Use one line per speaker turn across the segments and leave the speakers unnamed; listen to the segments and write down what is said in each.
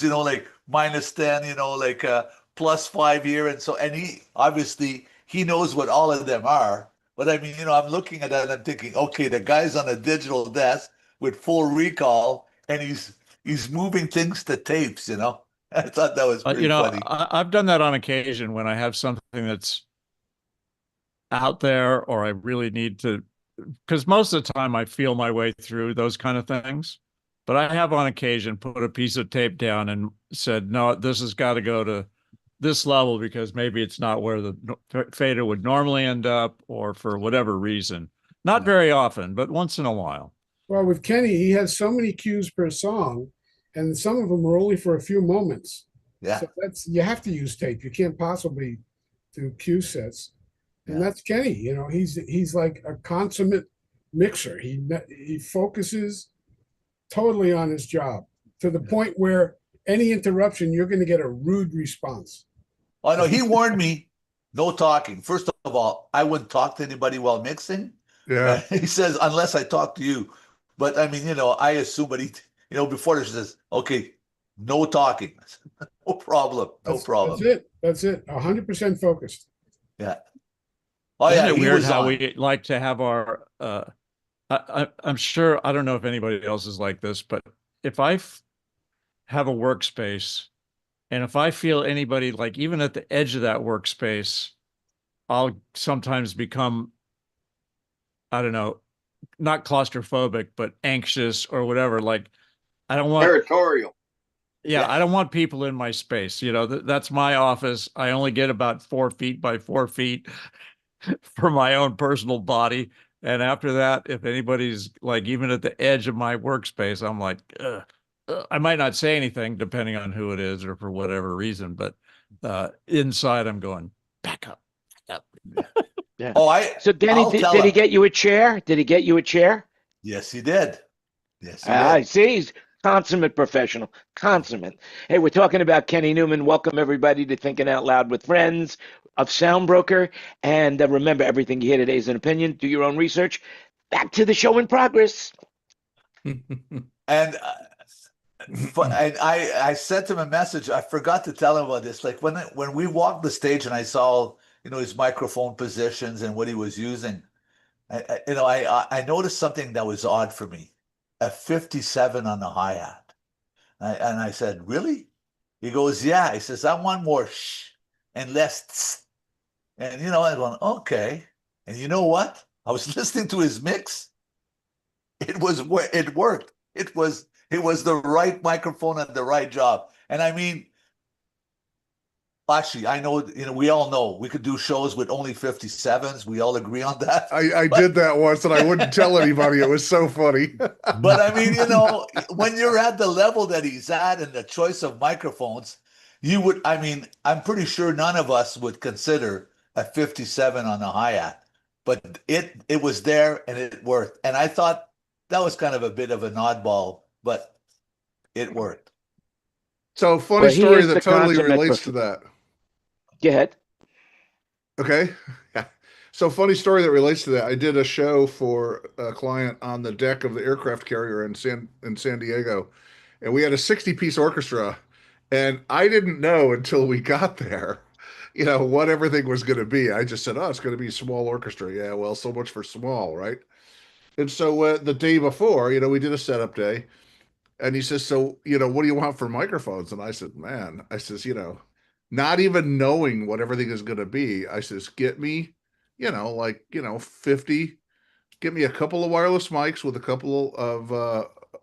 like -10, like +5 here. And so, and he obviously he knows what all of them are. But I mean, I'm looking at that and I'm thinking, okay, the guy's on a digital desk with full recall and he's moving things to tapes. I thought that was pretty funny.
I've done that on occasion when I have something that's out there or I really need to, because most of the time I feel my way through those kind of things. But I have on occasion put a piece of tape down and said, no, this has got to go to this level because maybe it's not where the fader would normally end up or for whatever reason. Not
Yeah.
very often, but once in a while.
Well, with Kenny, he has so many cues per song, and some of them are only for a few moments.
Yeah.
So you have to use tape. You can't possibly do cue sets. And
Yeah.
that's Kenny. He's like a consummate mixer. He focuses totally on his job to the point where any interruption, you're going to get a rude response.
Oh no, he warned me, no talking. First of all, I wouldn't talk to anybody while mixing.
Yeah.
He says, unless I talk to you. But I mean, I assume, but before this says, okay, no talking. No problem. No problem.
That's it. 100% focused.
Yeah. Oh
Isn't
yeah,
it
he
weird
was
how
on.
we like to have our I'm sure I don't know if anybody else is like this, but if I have a workspace and if I feel anybody like even at the edge of that workspace, I'll sometimes become, I don't know, not claustrophobic, but anxious or whatever. Like I don't want,
Territorial.
yeah,
Yeah.
I don't want people in my space. That's my office. I only get about 4 feet by 4 feet for my own personal body. And after that, if anybody's like even at the edge of my workspace, I'm like, ugh. I might not say anything depending on who it is or for whatever reason, but inside I'm going, back up, back up.
Yeah.
Oh,
So Denny,
I'll
did,
tell
did he
him.
get you a chair? Did he get you a chair?
Yes, he did. Yes, he
I
did.
see. He's consummate professional. Consummate. Hey, we're talking about Kenny Newman. Welcome everybody to Thinking Out Loud with Friends of SoundBroker. And remember, everything you hear today is an opinion. Do your own research. Back to the show in progress.
And and I sent him a message. I forgot to tell him about this. Like when we walked the stage and I saw his microphone positions and what he was using. I noticed something that was odd for me. A 57 on the hi-hat. And I said, really? He goes, yeah. He says, I want more shh and less tss. And I went, okay. And you know what? I was listening to his mix. It worked. It was the right microphone and the right job. And I mean, actually, I know, we all know we could do shows with only 57s. We all agree on that.
I
But
did that once and I wouldn't tell anybody. It was so funny.
but I mean, when you're at the level that he's at and the choice of microphones, I mean, I'm pretty sure none of us would consider a 57 on a hi-hat, but it was there and it worked. And I thought that was kind of a bit of an oddball, but it worked.
So funny
Well, he
story
is
that
the
totally
consummate
relates to that.
Go ahead.
Okay. Yeah. So funny story that relates to that. I did a show for a client on the deck of the aircraft carrier in San Diego, and we had a 60-piece orchestra, and I didn't know until we got there, what everything was going to be. I just said, "Oh, it's going to be a small orchestra." Yeah, well, so much for small, right? And so the day before, we did a setup day, and he says, "So, what do you want for microphones?" And I said, "Man," I says, not even knowing what everything is going to be, I says, "Get me, 50, get me a couple of wireless mics with a couple of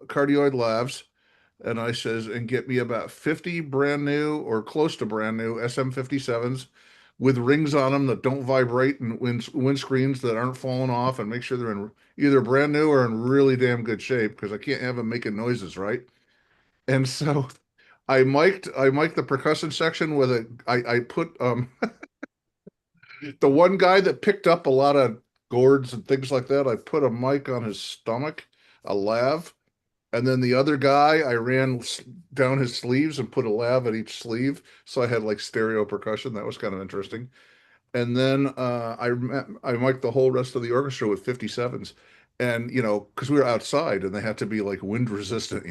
cardioid lavs." And I says, "And get me about 50 brand new or close to brand new SM57s with rings on them that don't vibrate and windscreens that aren't falling off, and make sure they're in either brand new or in really damn good shape because I can't have them making noises, right?" And so I mic'd the percussion section with I put the one guy that picked up a lot of gourds and things like that, I put a mic on his stomach, a lav, and then the other guy I ran down his sleeves and put a lav at each sleeve, so I had like stereo percussion. That was kind of interesting. And then I mic'd the whole rest of the orchestra with 57s, and because we were outside and they had to be like wind resistant.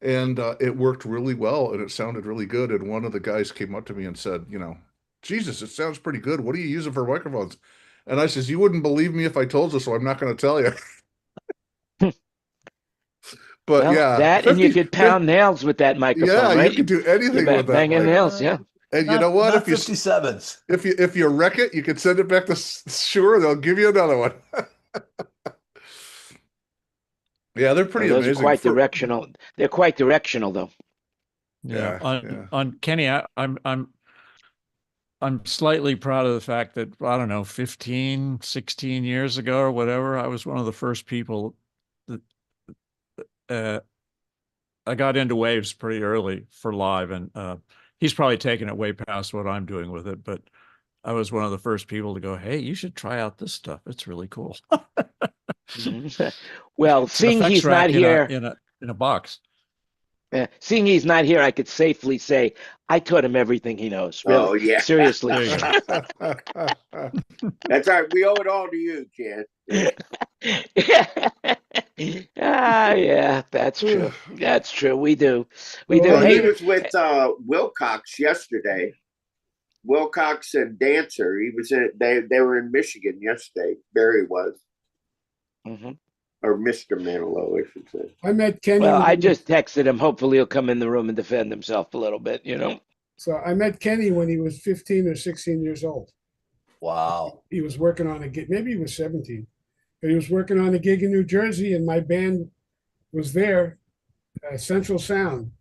and it worked really well, and it sounded really good. And one of the guys came up to me and said, Jesus, it sounds pretty good. What are you using for microphones? And I says, you wouldn't believe me if I told you, so I'm not going to tell you. But
Well,
yeah,
that and you could pound nails with that microphone,
yeah,
right?
you could do anything
You're
with that
banging
mic.
nails, yeah.
And you know what?
Not 57s.
If you wreck it, you can send it back to Shure. They'll give you another one. Yeah, they're pretty
Those are
amazing.
quite directional. They're quite directional, though.
Yeah.
Yeah.
On Kenny, I'm slightly proud of the fact that, I don't know, 15, 16 years ago or whatever, I was one of the first people that I got into waves pretty early for live, and he's probably taken it way past what I'm doing with it, but I was one of the first people to go, hey, you should try out this stuff. It's really cool.
Well,
It's an
seeing
effects
he's
rack
not here,
in a box.
seeing he's not here, I could safely say I taught him everything he knows. Really,
Oh, yeah.
seriously.
There you go.
That's all right. We owe it all to you, Jan.
Yeah, that's true. That's true. We do. We do.
Well,
Well, he
Hey,
was with Wilcox yesterday. Wilcox and Dancer. He was in. They were in Michigan yesterday. Barry was,
mhm.
or Mr. Manilow, I should say.
I met Kenny.
Well,
when
I
he was-
just texted him. Hopefully, he'll come in the room and defend himself a little bit.
So I met Kenny when he was 15 or 16 years old.
Wow.
He was working on a gig. Maybe he was 17, but he was working on a gig in New Jersey, and my band was there, Central Sound,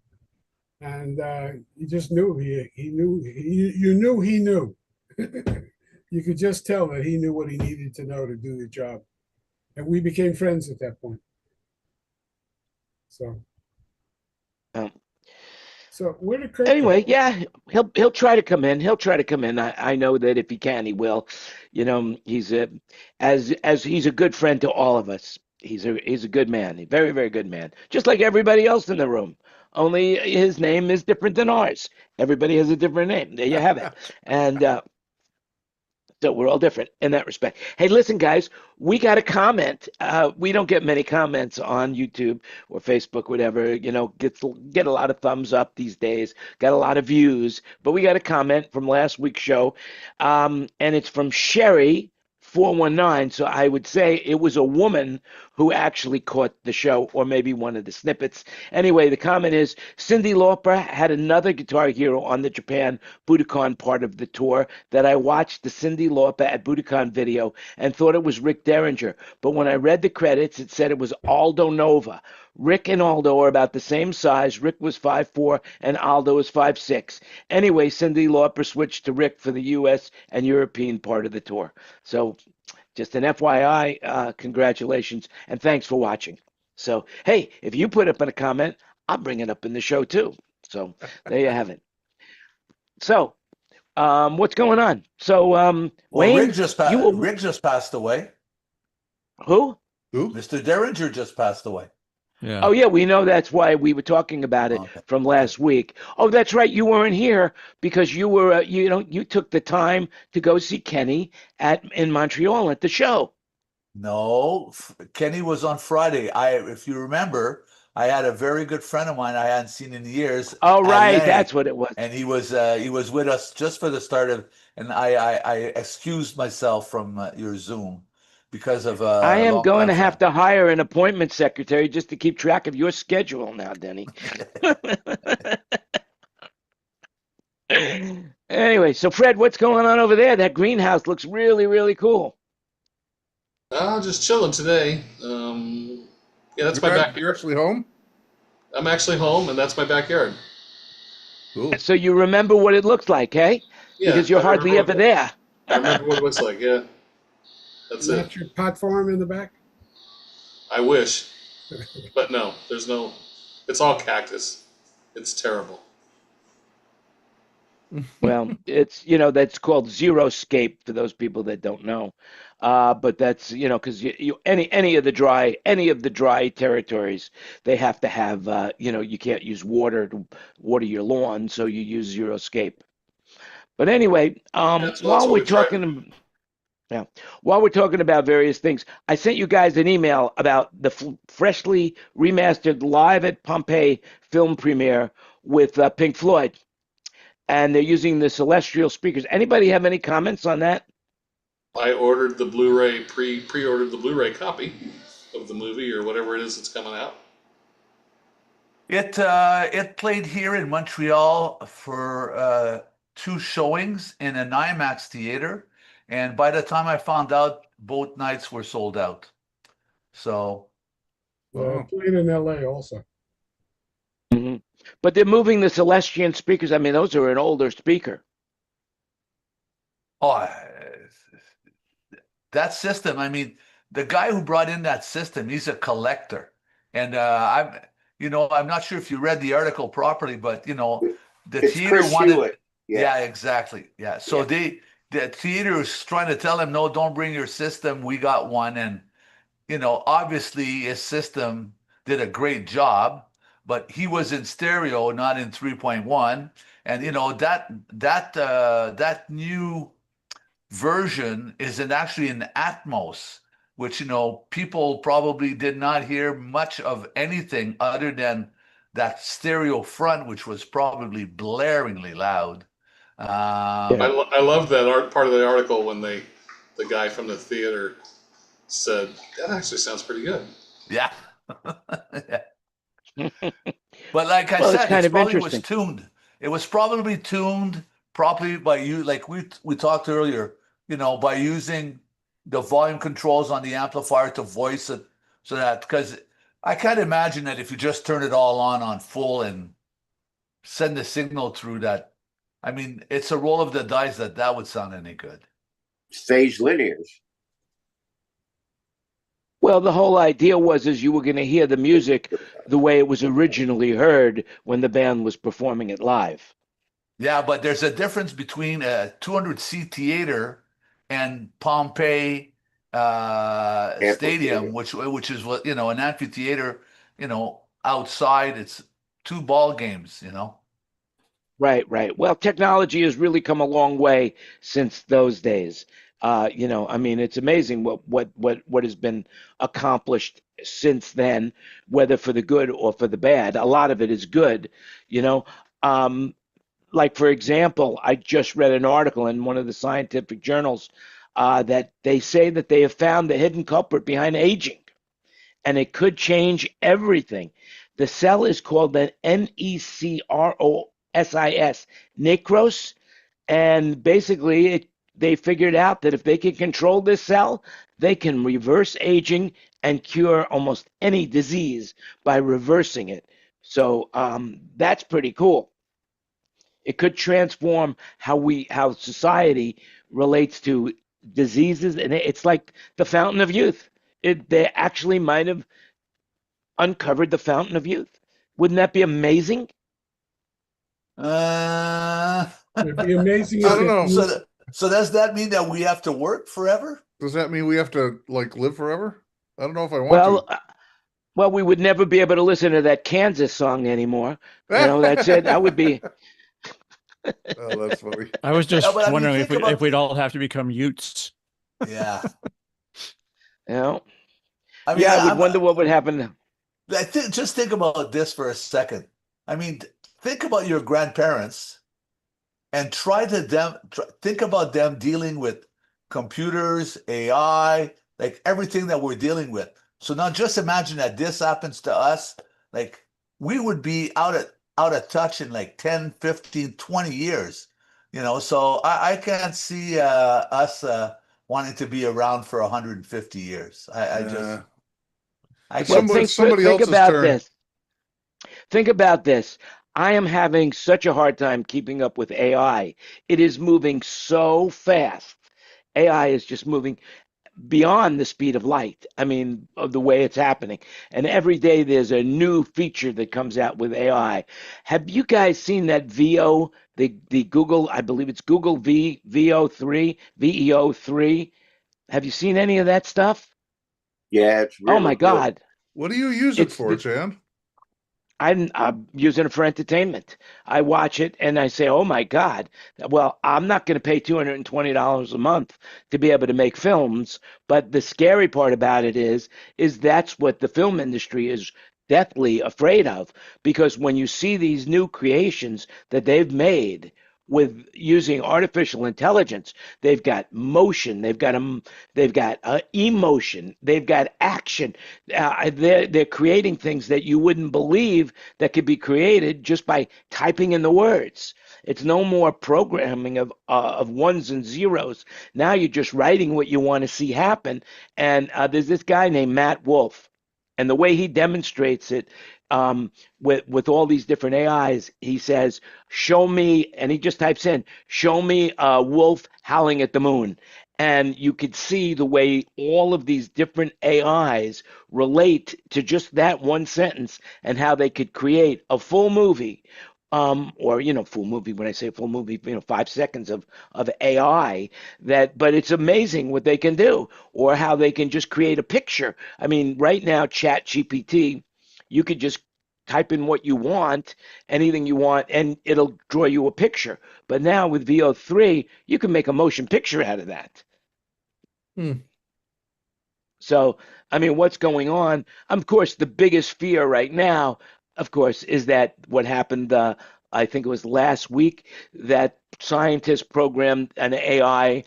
and he just knew he knew you knew he knew. You could just tell that he knew what he needed to know to do the job, and we became friends at that point. So,
Um,
so where did Kurt?
Anyway,
go?
yeah, he'll try to come in. He'll try to come in. I know that if he can, he will. He's as he's a good friend to all of us. He's a good man. A very, very good man. Just like everybody else in the room. Only his name is different than ours. Everybody has a different name. There you have it. And so we're all different in that respect. Hey, listen, guys, we got a comment. We don't get many comments on YouTube or Facebook, whatever. Get a lot of thumbs up these days. Got a lot of views, but we got a comment from last week's show, and it's from Sherry 419. So I would say it was a woman who actually caught the show, or maybe one of the snippets. Anyway, the comment is Cyndi Lauper had another Guitar Hero on the Japan Budokan part of the tour that I watched the Cyndi Lauper at Budokan video and thought it was Rick Derringer. But when I read the credits, it said it was Aldo Nova. Rick and Aldo are about the same size. Rick was 5'4" and Aldo is 5'6". Anyway, Cyndi Lauper switched to Rick for the US and European part of the tour. So just an FYI, congratulations, and thanks for watching. So, hey, if you put up in a comment, I'll bring it up in the show too. So there you have it. So, what's going on? So,
Well,
Wayne,
Rick just passed away.
who?
Who?
Mr. Derringer just passed away.
Yeah.
Oh, yeah, we know that's why we were talking about it
Okay.
from last week. Oh, that's right. You weren't here because you were, you took the time to go see Kenny in Montreal at the show.
No, Kenny was on Friday. If you remember, I had a very good friend of mine I hadn't seen in years.
Oh, right.
Alain,
That's what it was.
and he was with us just for the start of, and I excused myself from your Zoom because of
I am
long
going to have
contract.
to hire an appointment secretary just to keep track of your schedule now, Denny. Anyway, so Fred, what's going on over there? That greenhouse looks really, really cool.
Just chilling today. Yeah, that's my backyard.
You're actually home?
I'm actually home, and that's my backyard.
Cool.
So you remember what it looks like, hey?
Yeah,
Because you're
I
hardly
remember
ever there.
I remember what it looks like. Yeah, that's
Isn't
it.
that your pot farm in the back?
I wish, but no, there's no. It's all cactus. It's terrible.
Well, it's, that's called xeriscape for those people that don't know. But that's, because any of the dry territories, they have to have, you can't use water to water your lawn, so you use xeriscape. But anyway,
That's
while
what
we're
we tried.
talking, Yeah. While we're talking about various things, I sent you guys an email about the freshly remastered Live at Pompeii film premiere with Pink Floyd, and they're using the Celestial speakers. Anybody have any comments on that?
I ordered the Blu-ray, pre-ordered the Blu-ray copy of the movie or whatever it is that's coming out.
It played here in Montreal for 2 showings in an IMAX theater, and by the time I found out, both nights were sold out. So
Played in LA also.
Mm-hmm. But they're moving the Celestian speakers. I mean, those are an older speaker.
Oh, that system. I mean, the guy who brought in that system, he's a collector, and I'm not sure if you read the article properly, but the
It's
theater
Chris
wanted.
Hewitt.
Yeah, exactly. Yeah. So
Yeah.
the theater is trying to tell him, no, don't bring your system. We got one. And, obviously his system did a great job, but he was in stereo, not in 3.1. And, that new version is actually in Atmos, which, people probably did not hear much of anything other than that stereo front, which was probably blaringly loud.
I love that part of the article when the guy from the theater said, that actually sounds pretty good.
Yeah. But like I
Well,
said,
it's kind
it
of
probably was
interesting.
tuned. It was probably tuned properly by you, like we talked earlier, by using the volume controls on the amplifier to voice it, so that, because I can't imagine that if you just turn it all on full and send the signal through that. I mean, it's a roll of the dice that would sound any good.
Phase linears.
Well, the whole idea is you were going to hear the music the way it was originally heard when the band was performing it live.
Yeah, but there's a difference between a 200-seat theater and Pompeii Stadium, which is what, an amphitheater, outside. It's 2 ball games.
Right, right. Well, technology has really come a long way since those days. I mean, it's amazing what has been accomplished since then, whether for the good or for the bad. A lot of it is good, you know. Like for example, I just read an article in one of the scientific journals that they say that they have found the hidden culprit behind aging, and it could change everything. The cell is called the necrosis, necros, and basically they figured out that if they can control this cell, they can reverse aging and cure almost any disease by reversing it. So that's pretty cool. It could transform how society relates to diseases, and it's like the fountain of youth. They actually might have uncovered the fountain of youth. Wouldn't that be amazing?
It'd be amazing
I
if
don't know.
So does that mean that we have to work forever?
Does that mean we have to live forever? I don't know if I want
Well,
to.
well, we would never be able to listen to that Kansas song anymore. That's it. That would be.
Oh, that's funny.
I was just
Yeah, but I mean,
wondering
think about-
if we'd all have to become Utes.
Yeah.
You know,
I mean,
yeah, I would wonder what would happen.
just think about this for a second. I mean, think about your grandparents and think about them dealing with computers, AI, like everything that we're dealing with. So now just imagine that this happens to us. Like, we would be out of touch in like 10, 15, 20 years. So I can't see us wanting to be around for 150 years.
Well,
Think
somebody else's
about
turn.
this. Think about this. I am having such a hard time keeping up with AI. It is moving so fast. AI is just moving beyond the speed of light. I mean, of the way it's happening. And every day there's a new feature that comes out with AI. Have you guys seen that VO, the Google, I believe it's Google VEO3? Have you seen any of that stuff?
Yeah, it's really
Oh my
good.
God.
What do you use it
It's
for, Jan?
I'm using it for entertainment. I watch it and I say, "Oh my God! Well, I'm not going to pay $220 a month to be able to make films." But the scary part about it is that's what the film industry is deathly afraid of, because when you see these new creations that they've made with using artificial intelligence, they've got motion, they've got emotion, they've got action. They're creating things that you wouldn't believe that could be created just by typing in the words. It's no more programming of ones and zeros. Now you're just writing what you want to see happen. And there's this guy named Matt Wolf, and the way he demonstrates it, with all these different AIs, he says, "Show me," and he just types in, "Show me a wolf howling at the moon." And you could see the way all of these different AIs relate to just that one sentence, and how they could create a full movie, or full movie. When I say full movie, 5 seconds of AI. But it's amazing what they can do, or how they can just create a picture. I mean, right now, Chat GPT, you could just type in what you want, anything you want, and it'll draw you a picture. But now with VO3, you can make a motion picture out of that. So, I mean, what's going on? Of course, the biggest fear right now, of course, is that what happened, I think it was last week, that scientists programmed an AI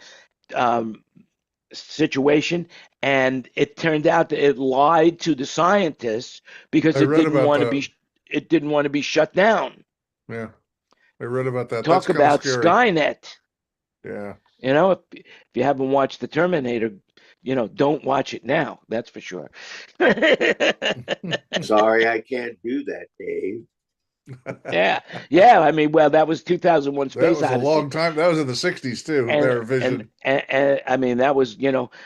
situation, and it turned out that it lied to the scientists because
I
it
read
didn't
about
want to
that.
be it didn't want to be shut down.
Yeah, I read about that. That's
Talk
kind of
about
scary.
Skynet.
Yeah.
If you haven't watched The Terminator, don't watch it now. That's for sure.
Sorry, I can't do that, Dave.
Yeah. I mean, well, that was 2001:
That
Space
was a
Odyssey.
long time. That was in the 60s too, their vision.
And I mean, that was,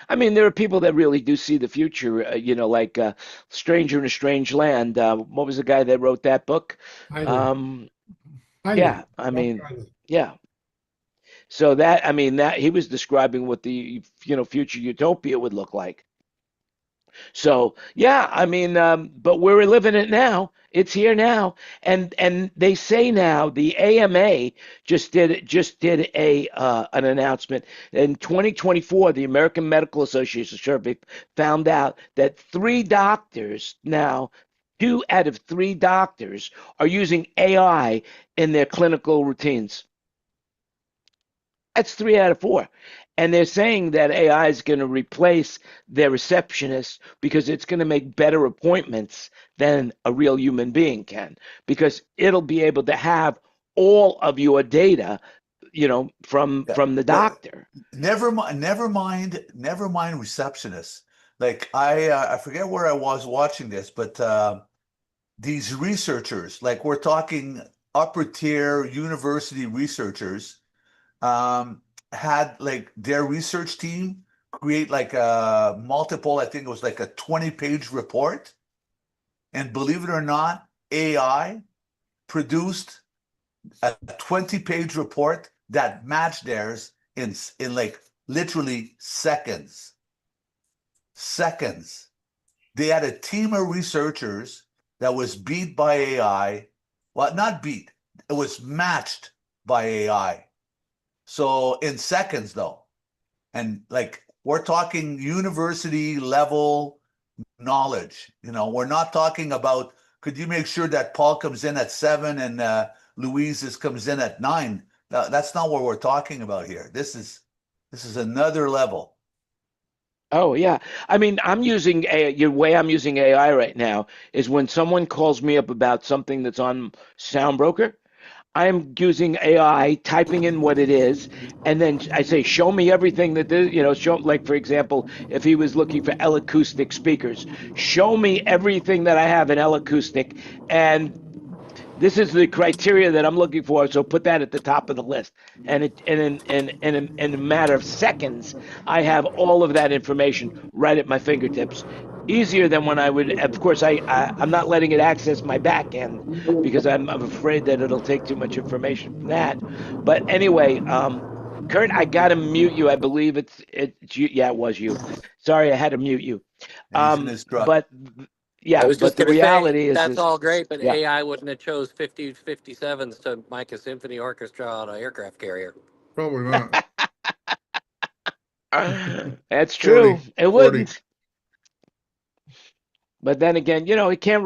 I mean, there are people that really do see the future, like Stranger in a Strange Land. What was the guy that wrote that book?
Heinlein.
Yeah, I mean, yeah. So that, I mean, that he was describing what the, future utopia would look like. So yeah, I mean, but we're living it now. It's here now, and they say now the AMA just did a an announcement in 2024. The American Medical Association survey found out that 3 doctors now. 2 out of 3 doctors are using AI in their clinical routines. That's 3 out of 4. And they're saying that AI is going to replace their receptionists because it's going to make better appointments than a real human being can, because it'll be able to have all of your data, from the doctor.
Never mind receptionists. Like I forget where I was watching this, but these researchers, like we're talking upper tier university researchers, had like their research team create like a multiple, I think it was like a 20-page report. And believe it or not, AI produced a 20-page report that matched theirs in like literally seconds. Seconds. They had a team of researchers that was beat by AI. Well, not beat, it was matched by AI. So in seconds, though, and like we're talking university level knowledge. We're not talking about, could you make sure that Paul comes in at 7 and Louise comes in at 9? That's not what we're talking about here. This is another level.
Oh yeah. I mean, the way I'm using AI right now is when someone calls me up about something that's on SoundBroker, I'm using AI, typing in what it is, and then I say, "Show me everything that show." Like for example, if he was looking for L-acoustic speakers, show me everything that I have in L-acoustic, and this is the criteria that I'm looking for. So put that at the top of the list, and in a matter of seconds, I have all of that information right at my fingertips. Easier than when I would. Of course, I'm not letting it access my back end because I'm afraid that it'll take too much information from that. But anyway, Kurt, I gotta mute you. I believe it's you. Yeah, it was you. Sorry, I had to mute you.
Asian is drunk.
But Yeah,
I was
but
just
the
going to say
reality
that's
is
all great, but
yeah.
AI wouldn't have chose 50 57s to mic a symphony orchestra on an aircraft carrier.
Probably not.
That's
40,
true. It
40.
wouldn't. But then again, it can't.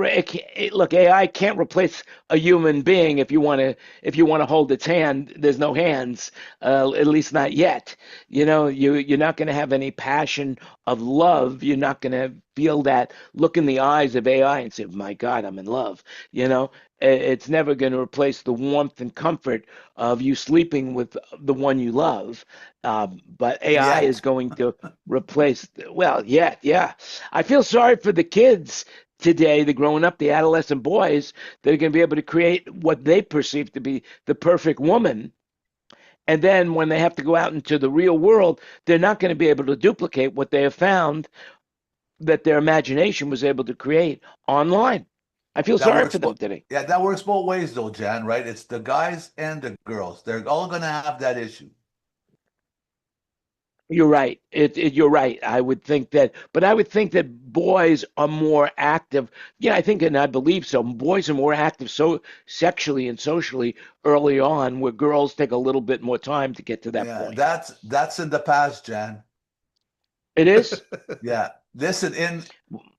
Look, AI can't replace a human being. If you want to hold its hand, there's no hands. At least not yet. You're not going to have any passion of love. You're not going to feel that look in the eyes of AI and say, "My God, I'm in love." It's never going to replace the warmth and comfort of you sleeping with the one you love. But AI is
Yet.
going to replace. Well, yeah. I feel sorry for the kids today, the growing up, the adolescent boys that are going to be able to create what they perceive to be the perfect woman. And then when they have to go out into the real world, they're not going to be able to duplicate what they have found that their imagination was able to create online. I feel
That
sorry
works.
for them today.
Yeah, that works both ways though, Jan, right? It's the guys and the girls. They're all gonna have that issue.
You're right. You're right. I would think that, but I would think that boys are more active. Yeah, I think, and I believe so. Boys are more active so sexually and socially early on, where girls take a little bit more time to get to that
Yeah,
point.
that's in the past, Jan.
It is?
Yeah. Listen, I'm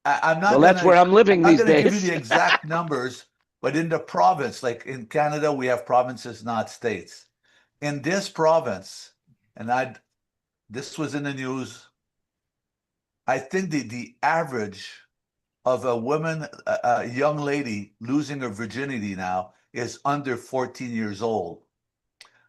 Well,
not
that's where I'm living
not
these
gonna give you
days.
the exact numbers, but in the province, like in Canada, we have provinces, not states. In this province, and this was in the news, I think the average of a woman, a young lady losing her virginity now is under 14 years old.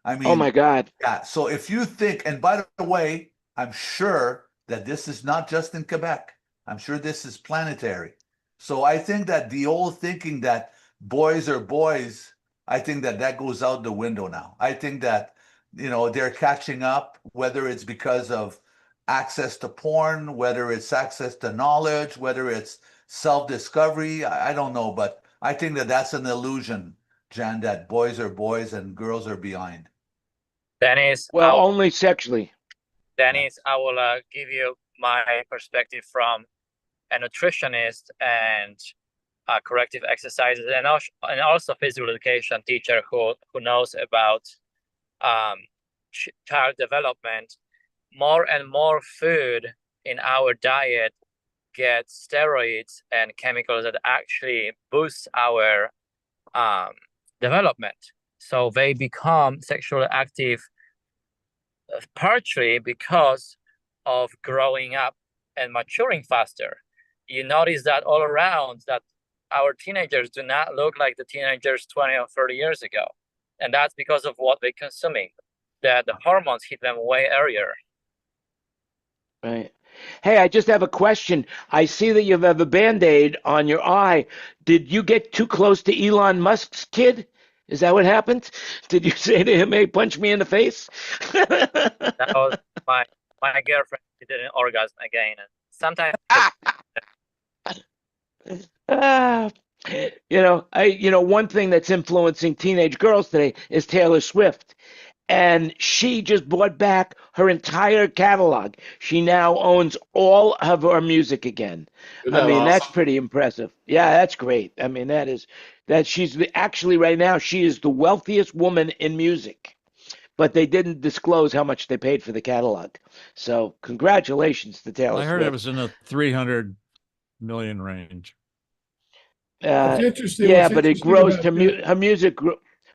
I
Oh my
mean,
God.
yeah. So if you think, and by the way, I'm sure that this is not just in Quebec. I'm sure this is planetary. So I think that the old thinking that boys are boys, I think that goes out the window now. I think that, they're catching up, whether it's because of access to porn, whether it's access to knowledge, whether it's self-discovery. I don't know, but I think that that's an illusion, Jan, that boys are boys and girls are behind.
Dennis,
Well, only sexually.
I will give you my perspective from a nutritionist and corrective exercises, and also physical education teacher who knows about child development. More and more food in our diet gets steroids and chemicals that actually boost our development. So they become sexually active partially because of growing up and maturing faster. You notice that all around that our teenagers do not look like the teenagers 20 or 30 years ago. And that's because of what they're consuming, that the hormones hit them way earlier.
Right. Hey, I just have a question. I see that you have a Band-Aid on your eye. Did you get too close to Elon Musk's kid? Is that what happened? Did you say to him, "Hey, punch me in the face"?
That was my girlfriend. She did an orgasm again. And sometimes
Ah, one thing that's influencing teenage girls today is Taylor Swift. And she just bought back her entire catalog. She now owns all of her music again.
Isn't
I
that
mean, that's
awesome?
pretty impressive. Yeah, that's great. I mean, she's actually right now, she is the wealthiest woman in music. But they didn't disclose how much they paid for the catalog. So congratulations to Taylor
I heard
Swift.
it was in the 300 million range.
What's interesting,
Yeah,
what's
but it
interesting
grossed
about that,
her music.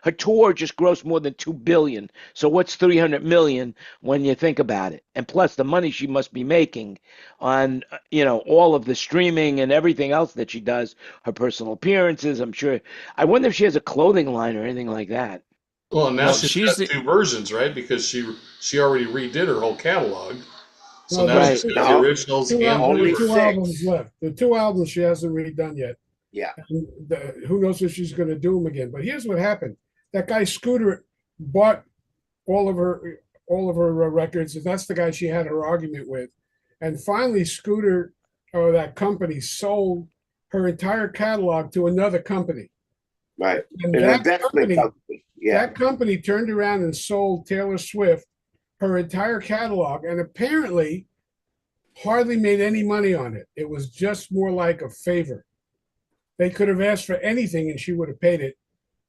Her tour just grossed more than 2 billion. So what's 300 million when you think about it? And plus the money she must be making on all of the streaming and everything else that she does, her personal appearances. I'm sure. I wonder if she has a clothing line or anything like that.
Well, and now
Well,
she's
she's
got
the
two versions, right? Because she already redid her whole catalog. So
no,
now
there's
Right.
she's got the originals and
there
Only
were
new
two
versions.
albums left. The two albums she hasn't redone yet.
Yeah.
Who knows if she's going to do them again? But here's what happened: that guy Scooter bought all of her records, and that's the guy she had her argument with. And finally, Scooter or that company sold her entire catalog to another company.
Right.
And
An investment company. Yeah.
that company turned around and sold Taylor Swift her entire catalog, and apparently hardly made any money on it. It was just more like a favor. they could have asked for anything and she would have paid it.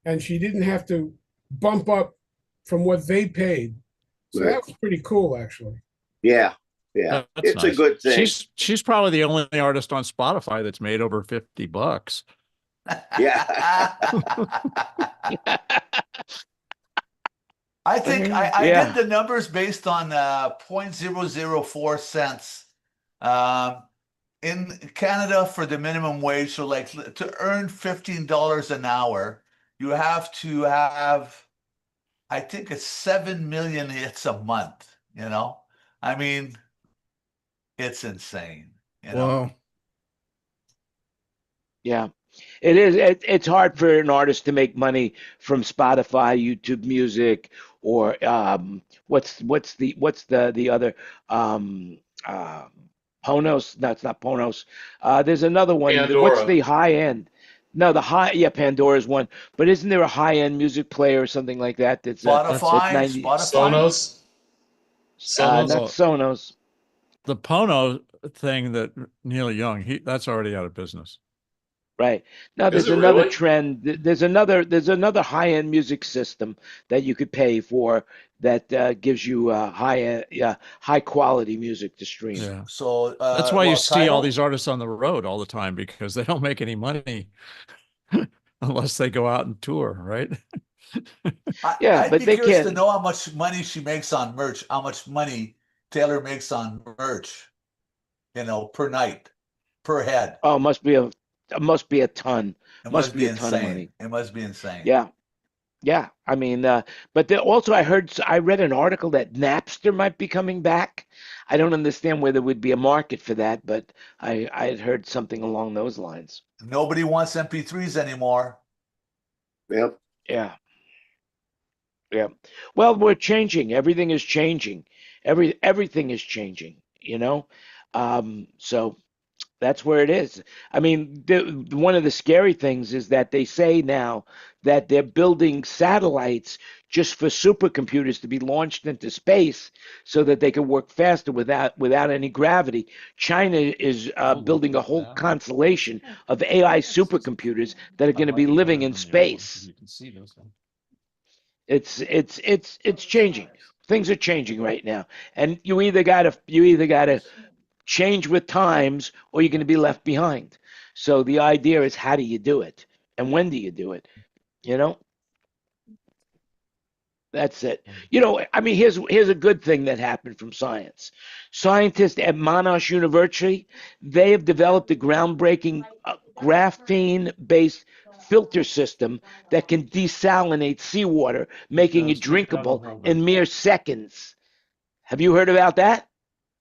And she didn't have to bump up from what they paid. So
Right.
that was pretty cool, actually.
Yeah. Yeah.
That's
It's a
nice.
good thing.
She's probably the only artist on Spotify that's made over $50.
Yeah.
I think I
Yeah.
did the numbers based on 0.004 cents in Canada for the minimum wage. So like to earn $15 an hour, you have to have, I think it's 7 million hits a month, you know? I mean, it's insane, you know?
Wow.
Yeah, it is. It's hard for an artist to make money from Spotify, YouTube Music, or what's the other Ponos? No, it's not Ponos. There's another one. What's
Pandora.
the high end? No, Pandora's one. But isn't there a high end music player or something like that? That's
Spotify,
90.
Spotify.
Sonos.
Not
Sonos.
Sonos.
The Pono thing that Neil Young, that's already out of business.
Right. Now
Is
there's
it
another
really?
trend. There's another high-end music system that you could pay for that gives you high quality music to stream.
Yeah.
So
That's why you see all
Tidal?
these artists on the road all the time, because they don't make any money unless they go out and tour, right?
Yeah,
I'd
but
be
they
curious to
can't.
know how much money she makes on merch, how much money Taylor makes on merch, you know, per night, per head.
Oh, must be a ton.
It
Must
must
be
be
a ton of
insane.
money.
It must be insane.
Yeah. Yeah. I mean, but also I read an article that Napster might be coming back. I don't understand where there would be a market for that, but I had heard something along those lines.
Nobody wants MP3s anymore.
Yep.
Yeah. Yeah. Well, we're changing. Everything is changing. Everything is changing, you know? So that's where it is. I mean, one of the scary things is that they say now that they're building satellites just for supercomputers to be launched into space so that they can work faster without any gravity. China is building a whole constellation of AI supercomputers that are going to be living in space. It's changing. Things are changing right now, and you either gotta change with times or you're going to be left behind. So the idea is, how do you do it, and when do you do it? You know, that's it. You know, I mean, here's a good thing that happened from science. Scientists at Monash University, they have developed a groundbreaking graphene-based filter system that can desalinate seawater, making it drinkable in mere seconds. Have you heard about that?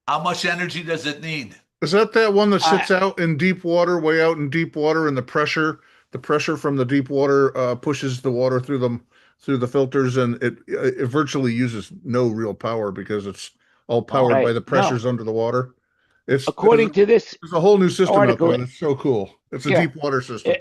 How much energy does it need?
Is that one that sits out in deep water, way out in deep water, and the pressure from the deep water pushes the water through the filters, and it virtually uses no real power because it's all powered by the pressures under the water.
According to this
There's a whole new system
article,
out there that's so cool. It's a deep water system.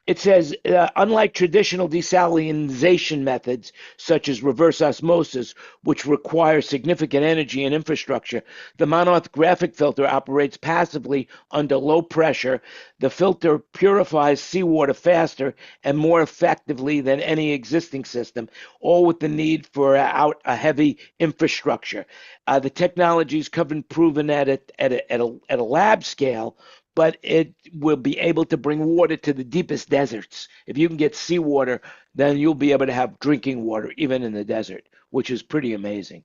It says, unlike traditional desalination methods, such as reverse osmosis, which require significant energy and infrastructure, the Monarch graphic filter operates passively under low pressure. The filter purifies seawater faster and more effectively than any existing system, all with the need for a heavy infrastructure. The technology is proven at a lab scale, but it will be able to bring water to the deepest deserts. If you can get seawater, then you'll be able to have drinking water even in the desert, which is pretty amazing.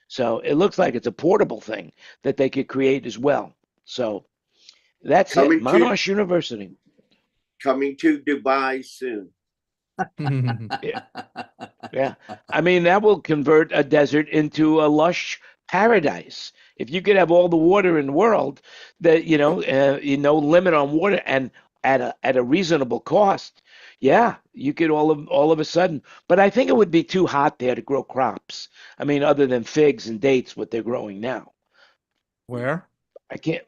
So it looks like it's a portable thing that they could create as well. So that's it. Monash University.
Coming to Dubai soon.
Yeah. I mean, that will convert a desert into a lush paradise. If you could have all the water in the world, that no limit on water, and at a reasonable cost, yeah, you could all of a sudden. But I think it would be too hot there to grow crops. I mean, other than figs and dates, what they're growing now.
Where?
I can't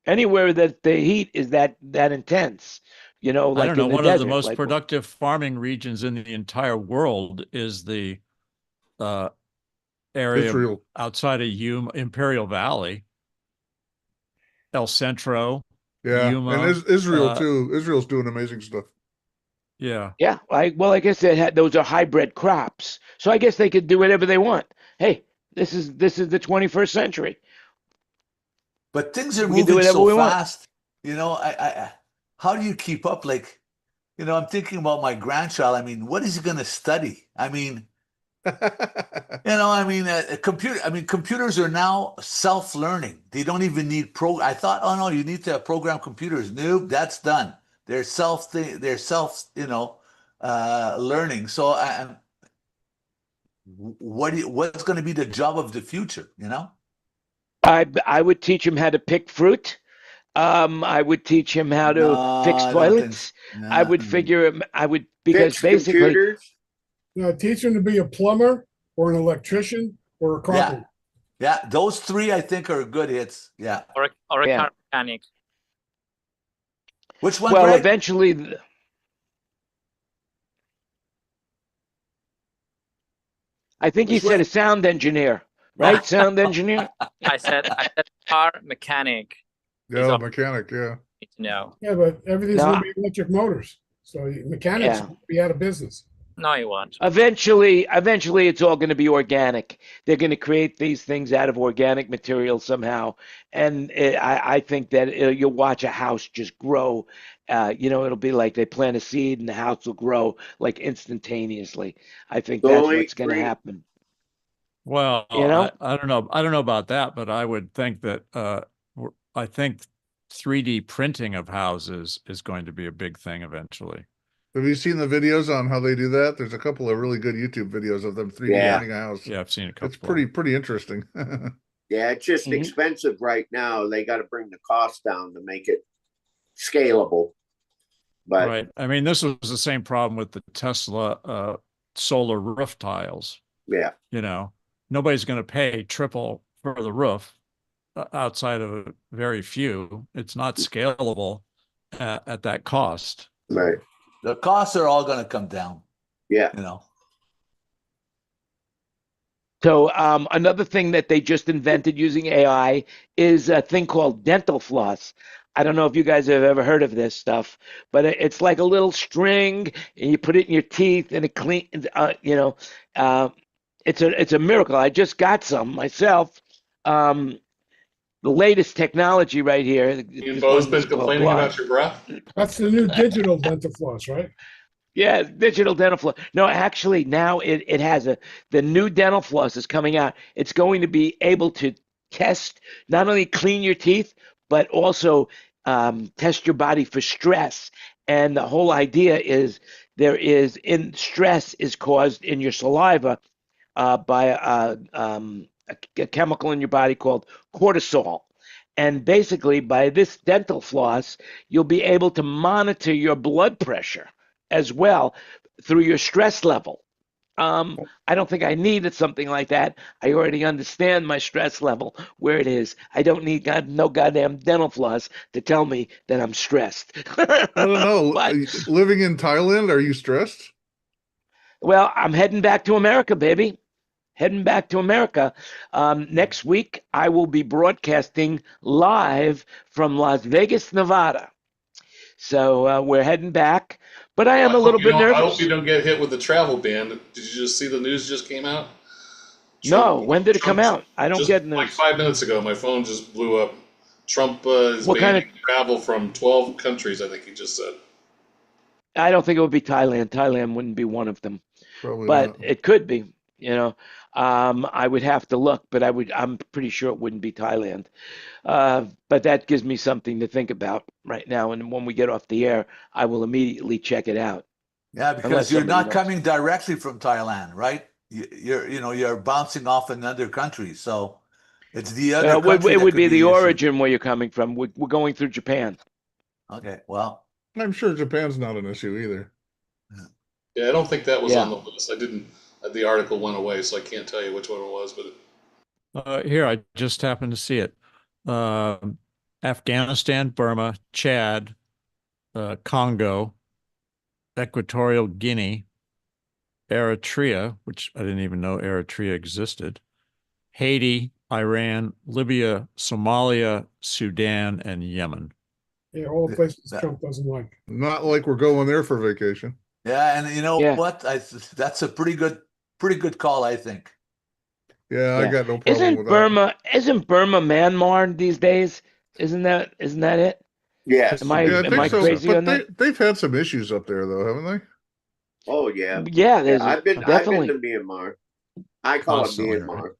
anywhere that the heat is that intense. You know, like
I don't know.
in the
One
desert,
of the most productive farming regions in the entire world is the area outside of Imperial Valley, El Centro,
Yeah,
Yuma.
and Israel too. Israel's doing amazing stuff.
Yeah.
Yeah, I guess those are hybrid crops, so I guess they could do whatever they want. Hey, this is the 21st century.
But things are
We can do
moving
whatever
so
we want.
fast. How do you keep up? Like, I'm thinking about my grandchild. I mean, what is he going to study? I mean, computers are now self-learning. They don't even need I thought, oh no, you need to have program computers. Nope, that's done. They're learning. So, what's going to be the job of the future?
I would teach him how to pick fruit. I would teach him how to fix
I don't think
toilets.
no.
I would figure him. Because
Fix
basically,
computers.
Teach him to be a plumber or an electrician or a carpenter.
Yeah, those three I think are good hits. Yeah.
Or a
Yeah.
car mechanic.
Which one,
well,
Greg?
eventually, I think he
Which
said
way?
a sound engineer, right? Sound engineer.
I said car mechanic.
Yeah, mechanic. Yeah.
Need to know.
Yeah, but everything's
No.
going to be electric motors. So mechanics
Yeah.
will be out of business.
No, you won't.
Eventually, it's all going to be organic. They're going to create these things out of organic material somehow, and I think that you'll watch a house just grow. It'll be like they plant a seed and the house will grow like instantaneously. I think that's
Slowly,
what's going to
green.
happen.
Well,
You know?
I don't know. I don't know about that, but I would think that I think 3D printing of houses is going to be a big thing eventually.
Have you seen the videos on how they do that? There's a couple of really good YouTube videos of them 3D
Yeah.
printing a house.
Yeah, I've seen a couple.
It's pretty interesting.
Yeah, it's just
Mhm.
expensive right now. They got to bring the cost down to make it scalable. But
Right. I mean, this was the same problem with the Tesla solar roof tiles.
yeah,
Nobody's going to pay triple for the roof outside of a very few. It's not scalable at that cost.
right.
The costs are all going to come down.
Yeah.
So another thing that they just invented using AI is a thing called dental floss. I don't know if you guys have ever heard of this stuff, but it's like a little string, and you put it in your teeth, and it cleans. It's a miracle. I just got some myself. The latest technology right here.
You've
this
both
one
been
is called
complaining
Blonde.
about your breath.
That's the new digital dental floss, right?
Yeah, digital dental floss. No, actually, now it has the new dental floss is coming out. It's going to be able to test, not only clean your teeth, but also test your body for stress. And the whole idea is stress is caused in your saliva by a chemical in your body called cortisol. And basically, by this dental floss, you'll be able to monitor your blood pressure as well through your stress level. I don't think I needed something like that. I already understand my stress level, where it is. I don't need no goddamn dental floss to tell me that I'm stressed.
I don't know.
But,
Living in Thailand, are you stressed?
well, I'm heading back to America, baby. Heading back to America. Next week, I will be broadcasting live from Las Vegas, Nevada. So we're heading back, but I am a little bit
I
nervous.
hope you don't get hit with the travel ban. Did you just see the news just came out?
No, when did it come out? I don't
just
get news.
like 5 minutes ago. My phone just blew up. Trump is
What kind
banning travel from 12 countries, I think he just said.
I don't think it would be Thailand. Thailand wouldn't be one of them,
Probably
but
not.
it could be. I would have to look, but I'm pretty sure it wouldn't be Thailand. But that gives me something to think about right now. And when we get off the air, I will immediately check it out.
Yeah, because
Unless
you're
somebody
not
knows.
coming directly from Thailand, right? You're bouncing off another country, so it's the other country
It
that
would
could
be the
issue.
origin where you're coming from. We're going through Japan.
Okay, well,
I'm sure Japan's not an issue either.
Yeah, I don't think that was
Yeah.
on the list. I didn't. The article went away, so I can't tell you which one it was. But
Here, I just happened to see it. Afghanistan, Burma, Chad, Congo, Equatorial Guinea, Eritrea, which I didn't even know Eritrea existed, Haiti, Iran, Libya, Somalia, Sudan, and Yemen.
Yeah, all the places
Yeah.
Trump doesn't like.
Not like we're going there for vacation.
Yeah, and you know
Yeah.
what? That's a pretty good call, I think.
Yeah, I
Yeah.
got no problem with that.
Isn't Burma Myanmar these days? Isn't that it?
Yes.
Am I
Yeah, I
am
think
I
so.
crazy on
But
that?
they've had some issues up there though, haven't they?
Oh yeah.
Yeah,
Yeah.
there's
I've been
definitely.
to Myanmar. I call it
Constantly, right?
Myanmar.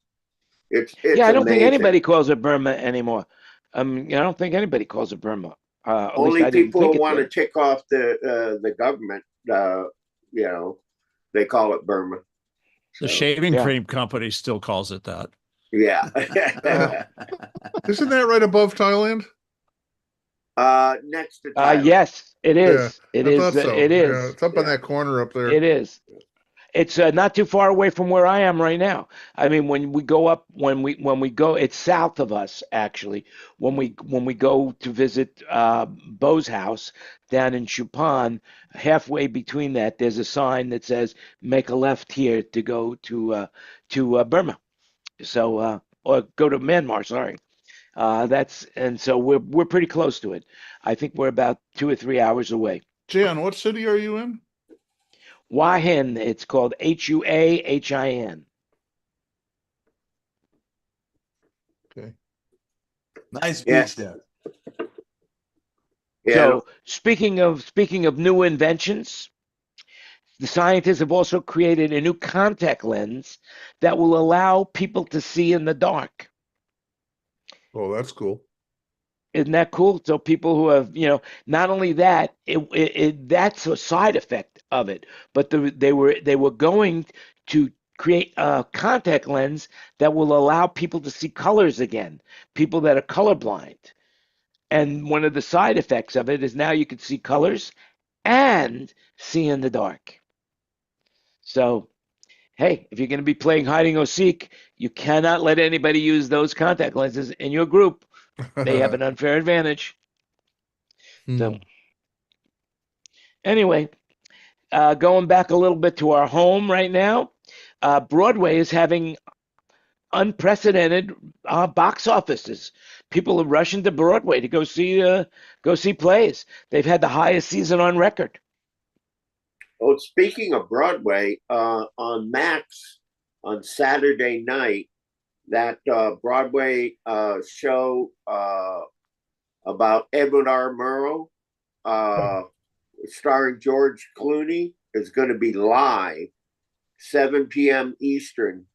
It's
Yeah, I don't think
amazing.
anybody calls it Burma anymore. I don't think anybody calls it Burma. At least
Only
I didn't
people
think
who
it
want to
did.
tick off the government, you know, they call it Burma.
The
So,
shaving
Yeah.
cream company still calls it that.
yeah.
Isn't that right above Thailand?
Next to Thailand.
Yes, it
Yeah,
is. It
I
is.
thought so.
It
Yeah,
is.
it's up in
Yeah.
that corner up there.
It is. It's not too far away from where I am right now. I mean, when we go up, when we go, it's south of us actually. When we go to visit Bo's house down in Chupan, halfway between that, there's a sign that says "Make a left here to go to Burma." So or go to Myanmar. Sorry. So we're pretty close to it. I think we're about 2 or 3 hours away.
Jan, what city are you in?
Hua Hin, it's called Huahin.
Okay.
Nice
Yeah.
beach there.
Yeah.
So speaking of new inventions, the scientists have also created a new contact lens that will allow people to see in the dark.
Oh, that's cool.
Isn't that cool? So people who have, not only that, that's a side effect of it, but they were going to create a contact lens that will allow people to see colors again, people that are colorblind. And one of the side effects of it is now you can see colors and see in the dark. So, hey, if you're going to be playing hiding or seek, you cannot let anybody use those contact lenses in your group. They have an unfair advantage. So, anyway, going back a little bit to our home right now, Broadway is having unprecedented box offices. People are rushing to Broadway to go see plays. They've had the highest season on record.
Oh, speaking of Broadway, on Max on Saturday night, that Broadway show about Edward R. Murrow, starring George Clooney, is going to be live 7 p.m. Eastern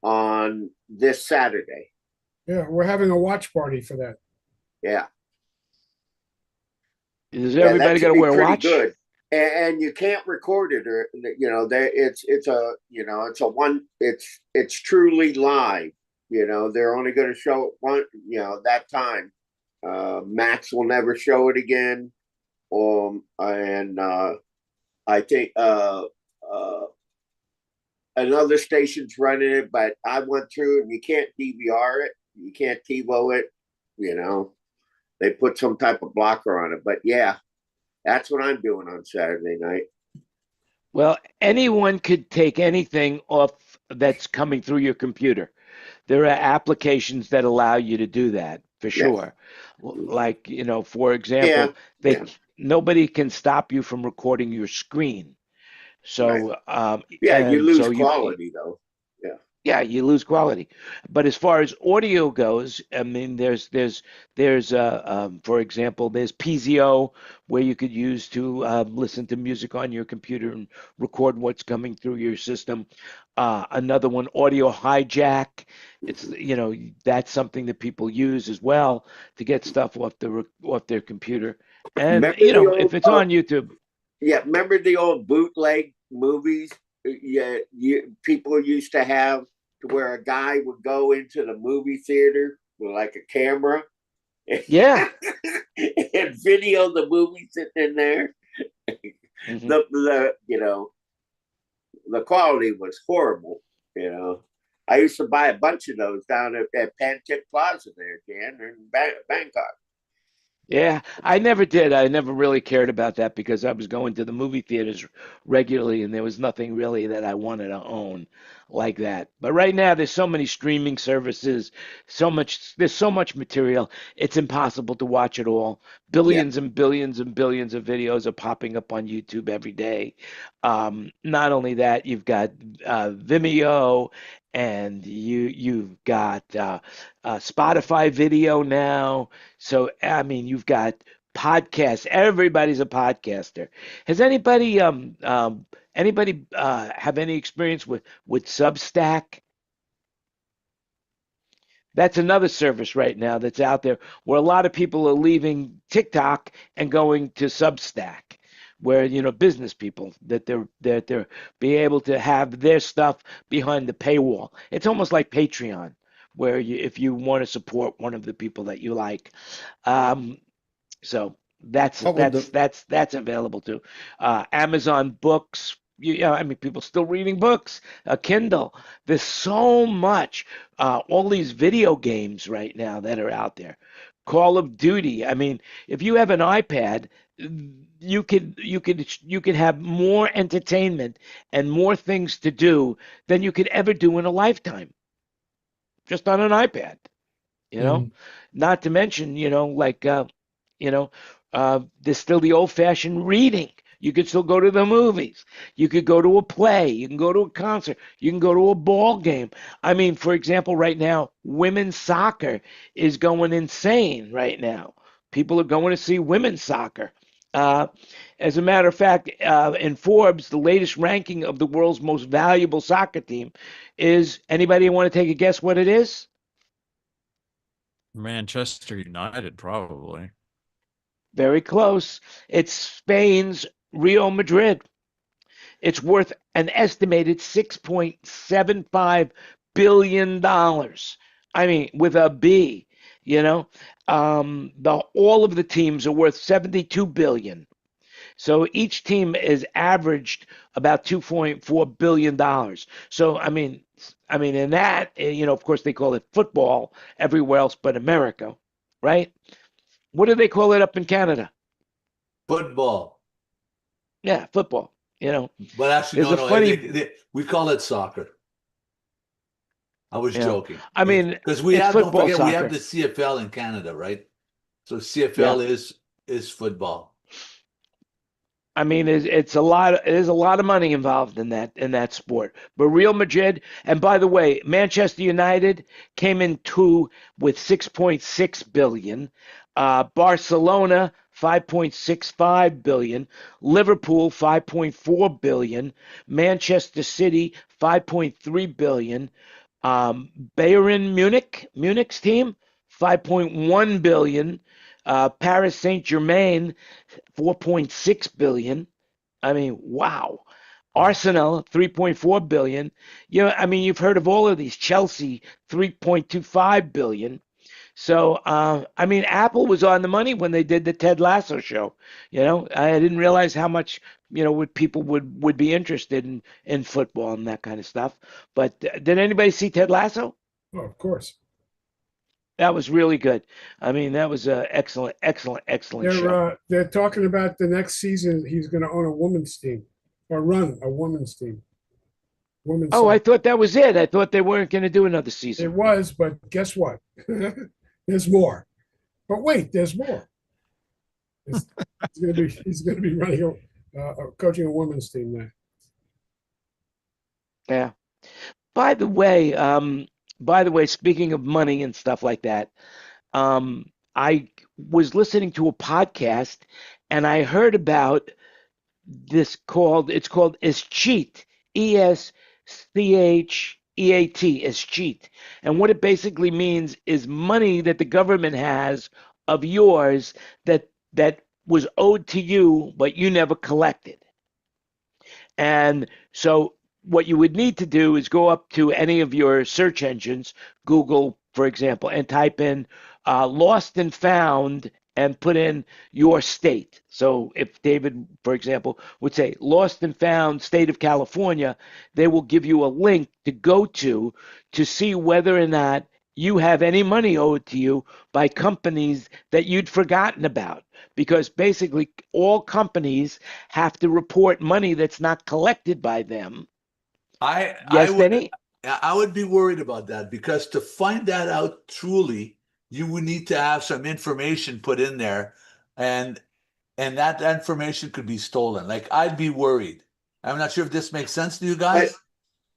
on this Saturday.
Yeah, we're having a watch party for that.
Yeah.
Is everybody got to wear a watch?
Good. And you can't record it, or it's truly live. They're only going to show it one, that time. Max will never show it again. And I think another station's running it, but I went through and you can't DVR it, you can't TiVo it. They put some type of blocker on it. But yeah, that's what I'm doing on Saturday night.
Well, anyone could take anything off that's coming through your computer. There are applications that allow you to do that for sure. Like, for example, nobody can stop you from recording your screen. So,
you lose quality though.
Yeah, you lose quality. But as far as audio goes, I mean, there's for example, there's PZO where you could use to listen to music on your computer and record what's coming through your system. Another one, Audio Hijack. It's that's something that people use as well to get stuff off their computer. And if it's on YouTube.
Yeah, remember the old bootleg movies? Yeah, people used to have to where a guy would go into the movie theater with like a camera.
Yeah.
And video the movie sitting in there. Mm-hmm. The quality was horrible. I used to buy a bunch of those down at Pantic Plaza there, Jan, in Bangkok.
Yeah, I never did. I never really cared about that because I was going to the movie theaters regularly and there was nothing really that I wanted to own like that. But right now there's so many streaming services, there's so much material. It's impossible to watch it all.
Yeah.
Billions and billions and billions of videos are popping up on YouTube every day. Not only that, you've got Vimeo and you've got Spotify video now. So, I mean, you've got podcasts. Everybody's a podcaster. Has anybody have any experience with Substack? That's another service right now that's out there where a lot of people are leaving TikTok and going to Substack, where business people that they're be able to have their stuff behind the paywall. It's almost like Patreon, where if you want to support one of the people that you like. Um, so that's
What would
that's
the
that's that's available too. Amazon Books. I mean, people still reading books. Kindle. There's so much. All these video games right now that are out there. Call of Duty. I mean, if you have an iPad, you could have more entertainment and more things to do than you could ever do in a lifetime, just on an iPad. You know,
Mhm.
not to mention, like you know, there's still the old-fashioned reading. You could still go to the movies. You could go to a play. You can go to a concert. You can go to a ball game. I mean, for example, right now, women's soccer is going insane right now. People are going to see women's soccer. Uh, as a matter of fact, in Forbes, the latest ranking of the world's most valuable soccer team is anybody want to take a guess what it is?
Manchester United, probably.
Very close. It's Spain's Real Madrid. It's worth an estimated $6.75 billion. I mean, with a B, you know. All of the teams are worth 72 billion. So each team is averaged about $2.4 billion. So I mean, in that, of course, they call it football everywhere else but America, right? What do they call it up in Canada?
Football.
Yeah, football.
But actually,
There's
no,
a
no.
funny,
We call it soccer. I was
you know,
joking.
I mean,
Because
it's
don't
football
forget, we have
soccer.
the CFL in Canada, right? So
Yeah.
CFL is football.
I mean, it's a lot. There's a lot of money involved in that sport. But Real Madrid, and by the way, Manchester United came in two with 6.6 billion. Barcelona 5.65 billion. Liverpool 5.4 billion. Manchester City 5.3 billion. Bayern Munich's team 5.1 billion. Paris Saint Germain 4.6 billion. I mean, wow. Arsenal 3.4 billion. I mean, you've heard of all of these. Chelsea 3.25 billion. So, I mean, Apple was on the money when they did the Ted Lasso show. I didn't realize how much, would people would be interested in football and that kind of stuff. But did anybody see Ted Lasso?
Oh, of course.
That was really good. I mean, that was an excellent, excellent, excellent show.
They're talking about the next season. He's going to own a women's team or run a women's team. Women's
Oh, I
soccer.
thought that was it. I thought they weren't going to do another
It
season.
was, but guess what? There's more. But wait, there's more. He's going to be running coaching a women's team there.
Yeah. By the way, speaking of money and stuff like that, I was listening to a podcast and I heard about it's called Escheat, ESCHEAT, Escheat. And what it basically means is money that the government has of yours that was owed to you, but you never collected. And so what you would need to do is go up to any of your search engines, Google, for example, and type in lost and found and put in your state. So if David, for example, would say lost and found state of California, they will give you a link to go to see whether or not you have any money owed to you by companies that you'd forgotten about, because basically all companies have to report money that's not collected by them.
I
Yes,
would
Denny?
I would be worried about that, because to find that out truly, you would need to have some information put in there, and that information could be stolen. Like, I'd be worried. I'm not sure if this makes sense to you guys.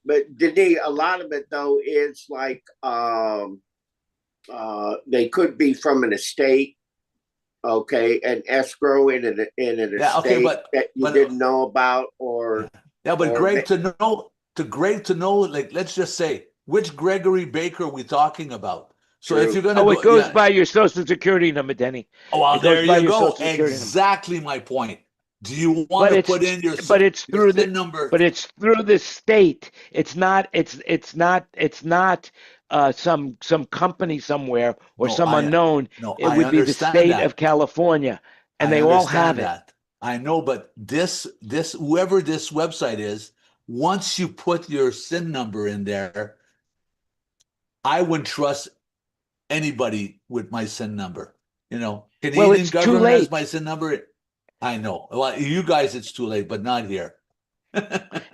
But Denny, a lot of it though is like they could be from an estate, okay, an escrow in an
Yeah, okay,
estate that you didn't know about,
yeah, but
or
Greg, to know, like, let's just say, which Gregory Baker are we talking about? So if
True.
you're gonna
Oh,
go,
it goes
yeah,
by your social security number, Denny.
oh, well,
It goes
there
by
you
your
go.
social security number.
Exactly my point. Do you want
But
to
it's
put in your
but it's
your
through
SIN
the
number?
but it's through the state. It's not some company somewhere or
No,
some unknown. It
I
would be the
understand
state of
that.
California, and
I
they all have
understand
it.
that. I know, but whoever this website is, once you put your SIN number in there, I wouldn't trust anybody with my SIN number.
Well,
Canadian
it's too
government has
late.
my SIN number. I know. Well, you guys, it's too late, but not here.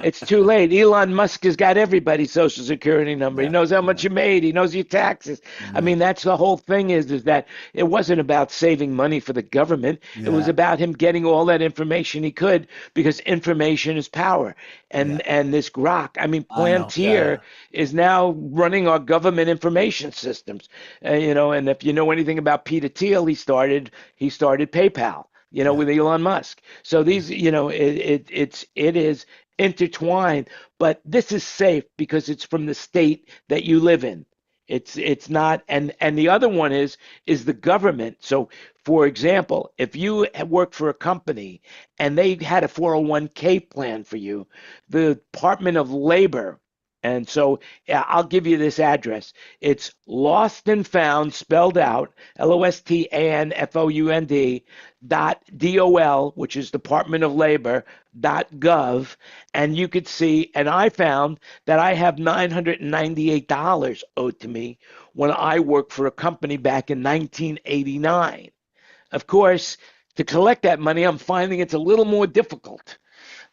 It's too late. Elon Musk has got everybody's social security number. He
Yeah,
knows how much you made. He knows your taxes. I mean, that's the whole thing is that it wasn't about saving money for the government. It was
yeah,
about him getting all that information he could, because information is power.
yeah.
And this Grok, I mean,
I know. Yeah,
Palantir is now running our government information systems. And if you know anything about Peter Thiel, he started PayPal,
yeah,
with Elon Musk. So these, it is intertwined, but this is safe because it's from the state that you live in. It's not, and the other one is the government. So for example, if you work for a company and they had a 401k plan for you, the Department of Labor, and so yeah, I'll give you this address. It's Lost and Found, spelled out, LOSTANFOUND .DOL, which is Department of Labor .gov, and you could see, and I found that I have $998 owed to me when I worked for a company back in 1989. Of course, to collect that money, I'm finding it's a little more difficult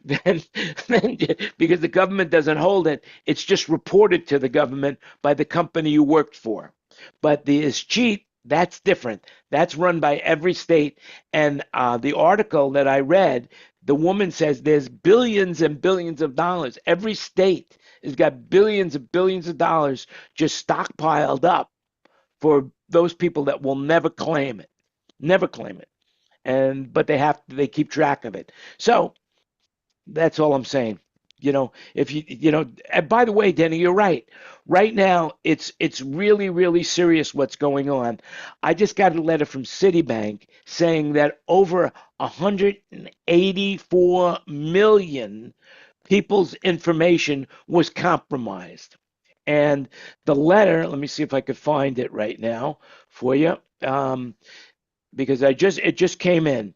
than, than because the government doesn't hold it. It's just reported to the government by the company you worked for. But the Escheat, that's different. That's run by every state. And the article that I read, the woman says there's billions and billions of dollars. Every state has got billions and billions of dollars just stockpiled up for those people that will never claim it. Never claim it. But they keep track of it. So that's all I'm saying. If and by the way, Denny, you're right. Right now, it's really, really serious what's going on. I just got a letter from Citibank saying that over 184 million people's information was compromised. And the letter, let me see if I could find it right now for you, because it just came in.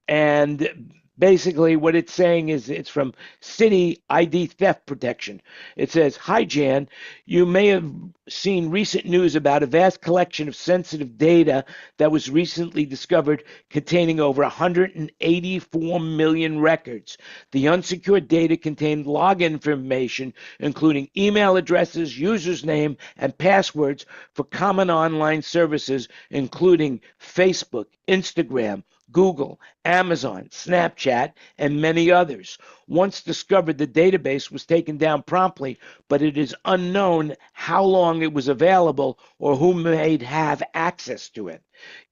And basically what it's saying is it's from City ID Theft Protection. It says, "Hi Jan, you may have seen recent news about a vast collection of sensitive data that was recently discovered containing over 184 million records. The unsecured data contained login information, including email addresses, users' name, and passwords for common online services, including Facebook, Instagram, Google, Amazon, Snapchat, and many others. Once discovered, the database was taken down promptly, but it is unknown how long it was available or who may have access to it.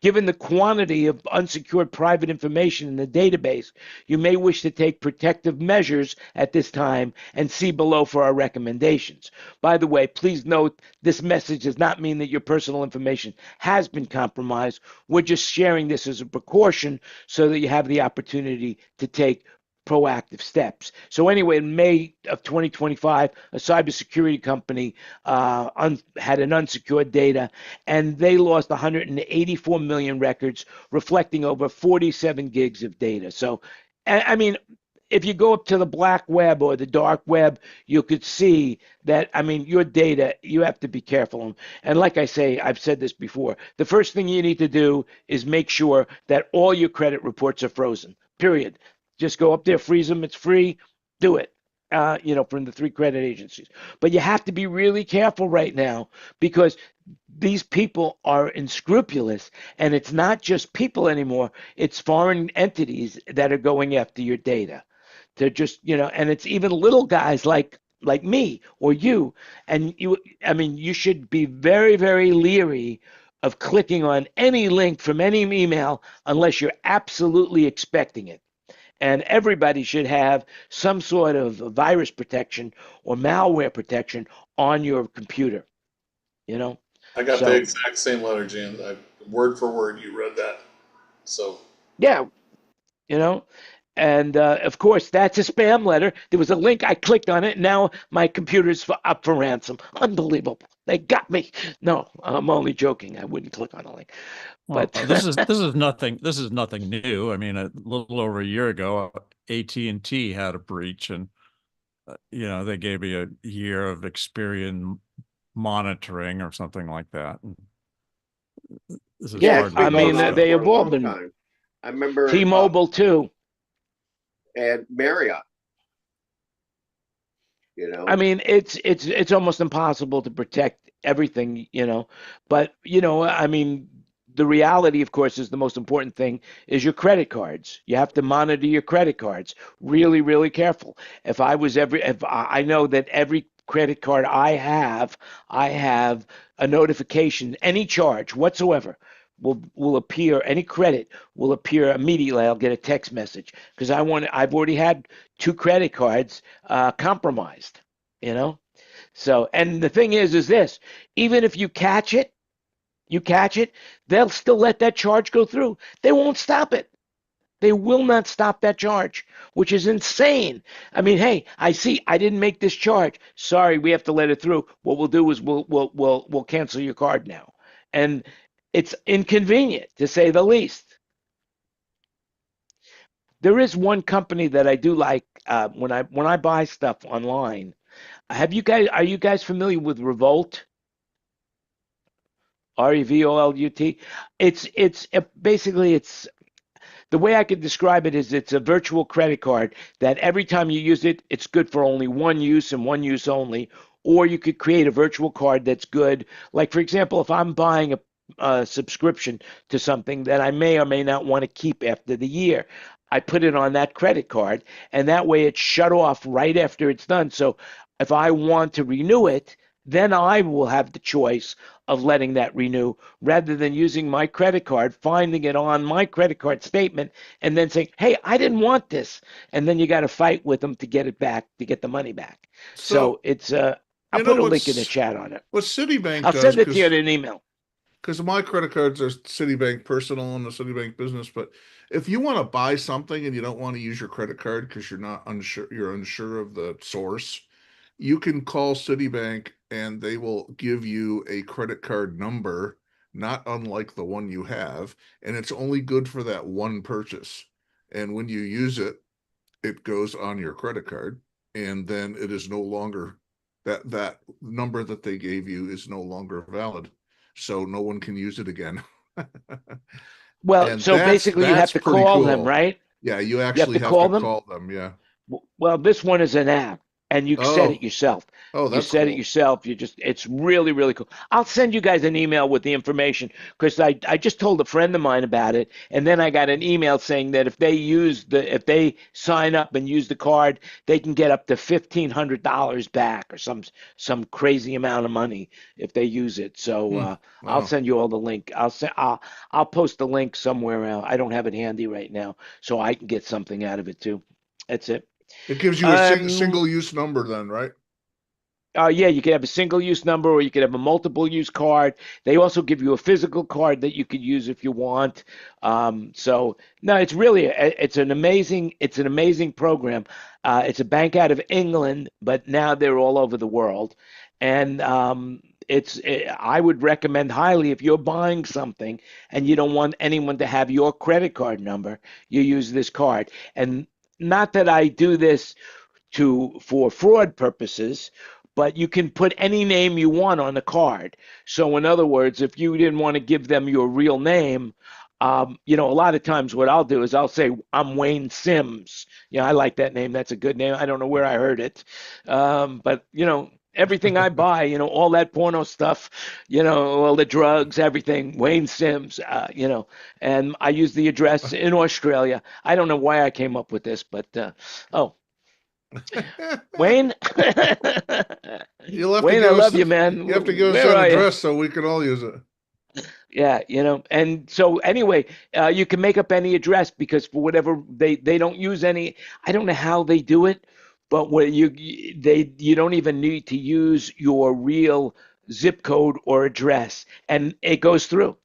Given the quantity of unsecured private information in the database, you may wish to take protective measures at this time and see below for our recommendations." By the way, please note this message does not mean that your personal information has been compromised. We're just sharing this as a precaution so that you have the opportunity to take proactive steps. So anyway, in May of 2025, a cybersecurity company had an unsecured data, and they lost 184 million records, reflecting over 47 gigs of data. So, I mean, if you go up to the black web or the dark web, you could see that, I mean, your data, you have to be careful. And like I say, I've said this before, the first thing you need to do is make sure that all your credit reports are frozen, period. Just go up there, freeze them. It's free. Do it. From the 3 credit agencies. But you have to be really careful right now because these people are unscrupulous, and it's not just people anymore. It's foreign entities that are going after your data. They're just, and it's even little guys like me or you. And you should be very, very leery of clicking on any link from any email unless you're absolutely expecting it. And everybody should have some sort of virus protection or malware protection on your computer.
I got the exact same letter, Jan. Word for word, you read that. So
yeah, and of course that's a spam letter. There was a link, I clicked on it, and now my computer's up for ransom. Unbelievable. They got me. No, I'm only joking. I wouldn't click on a link.
Well,
But
this is nothing. This is nothing new. I mean, a little over a year ago, AT&T had a breach, and they gave me a year of Experian monitoring or something like that. And this is
I mean, they evolved.
I remember
T-Mobile too,
and Marriott.
I mean, it's almost impossible to protect everything, but I mean, the reality, of course, is the most important thing is your credit cards. You have to monitor your credit cards really, really careful. If I know that every credit card I have a notification, any charge whatsoever will appear, any credit will appear immediately. I'll get a text message because I've already had 2 credit cards compromised, So, and the thing is this, even if you catch it, they'll still let that charge go through. They won't stop it. They will not stop that charge, which is insane. I mean, hey, I see I didn't make this charge. Sorry, we have to let it through. What we'll do is we'll cancel your card now. And it's inconvenient to say the least. There is one company that I do like when I buy stuff online. Are you guys familiar with Revolt? Revolut. It's basically the way I could describe it is it's a virtual credit card that every time you use it, it's good for only one use and one use only. Or you could create a virtual card that's good. Like, for example, if I'm buying a subscription to something that I may or may not want to keep after the year, I put it on that credit card, and that way it's shut off right after it's done. So if I want to renew it, then I will have the choice of letting that renew rather than using my credit card, finding it on my credit card statement, and then saying, hey, I didn't want this. And then you got to fight with them to get it back, to get the money back. So it's, I'll put a link in the chat on it.
What Citibank
I'll send it to you in an email.
Because my credit cards are Citibank personal and the Citibank business. But if you want to buy something and you don't want to use your credit card because you're unsure of the source, you can call Citibank and they will give you a credit card number, not unlike the one you have, and it's only good for that one purchase. And when you use it, it goes on your credit card, and then it is no longer that number that they gave you is no longer valid. So no one can use it again.
Well, and so basically you have to call them, right?
Yeah, you actually have to call them. Yeah.
Well, this one is an app. And you set it yourself.
Oh, that's
cool. It yourself. It's really, really cool. I'll send you guys an email with the information because I just told a friend of mine about it. And then I got an email saying that if they sign up and use the card, they can get up to $1,500 back or some crazy amount of money if they use it. So
Wow.
I'll send you all the link. I'll post the link somewhere else. I don't have it handy right now, so I can get something out of it too. That's it.
It gives you a single-use number then, right?
Yeah, you could have a single-use number or you could have a multiple-use card. They also give you a physical card that you could use if you want. So, no, it's really it's an amazing program. It's a bank out of England, but now they're all over the world. And I would recommend highly if you're buying something and you don't want anyone to have your credit card number, you use this card. And not that I do this for fraud purposes, but you can put any name you want on the card. So in other words, if you didn't want to give them your real name, a lot of times what I'll do is I'll say, I'm Wayne Sims. I like that name. That's a good name. I don't know where I heard it. But everything I buy, all that porno stuff, all the drugs, everything, Wayne Sims, and I use the address in Australia. I don't know why I came up with this, but, Wayne,
You'll have
Wayne,
to
I
give us
love you, man.
You have to give us
Where
that
are you?
address so we can all use it.
Yeah, and so anyway, you can make up any address because for whatever they don't use any. I don't know how they do it, but where you don't even need to use your real zip code or address, and it goes through.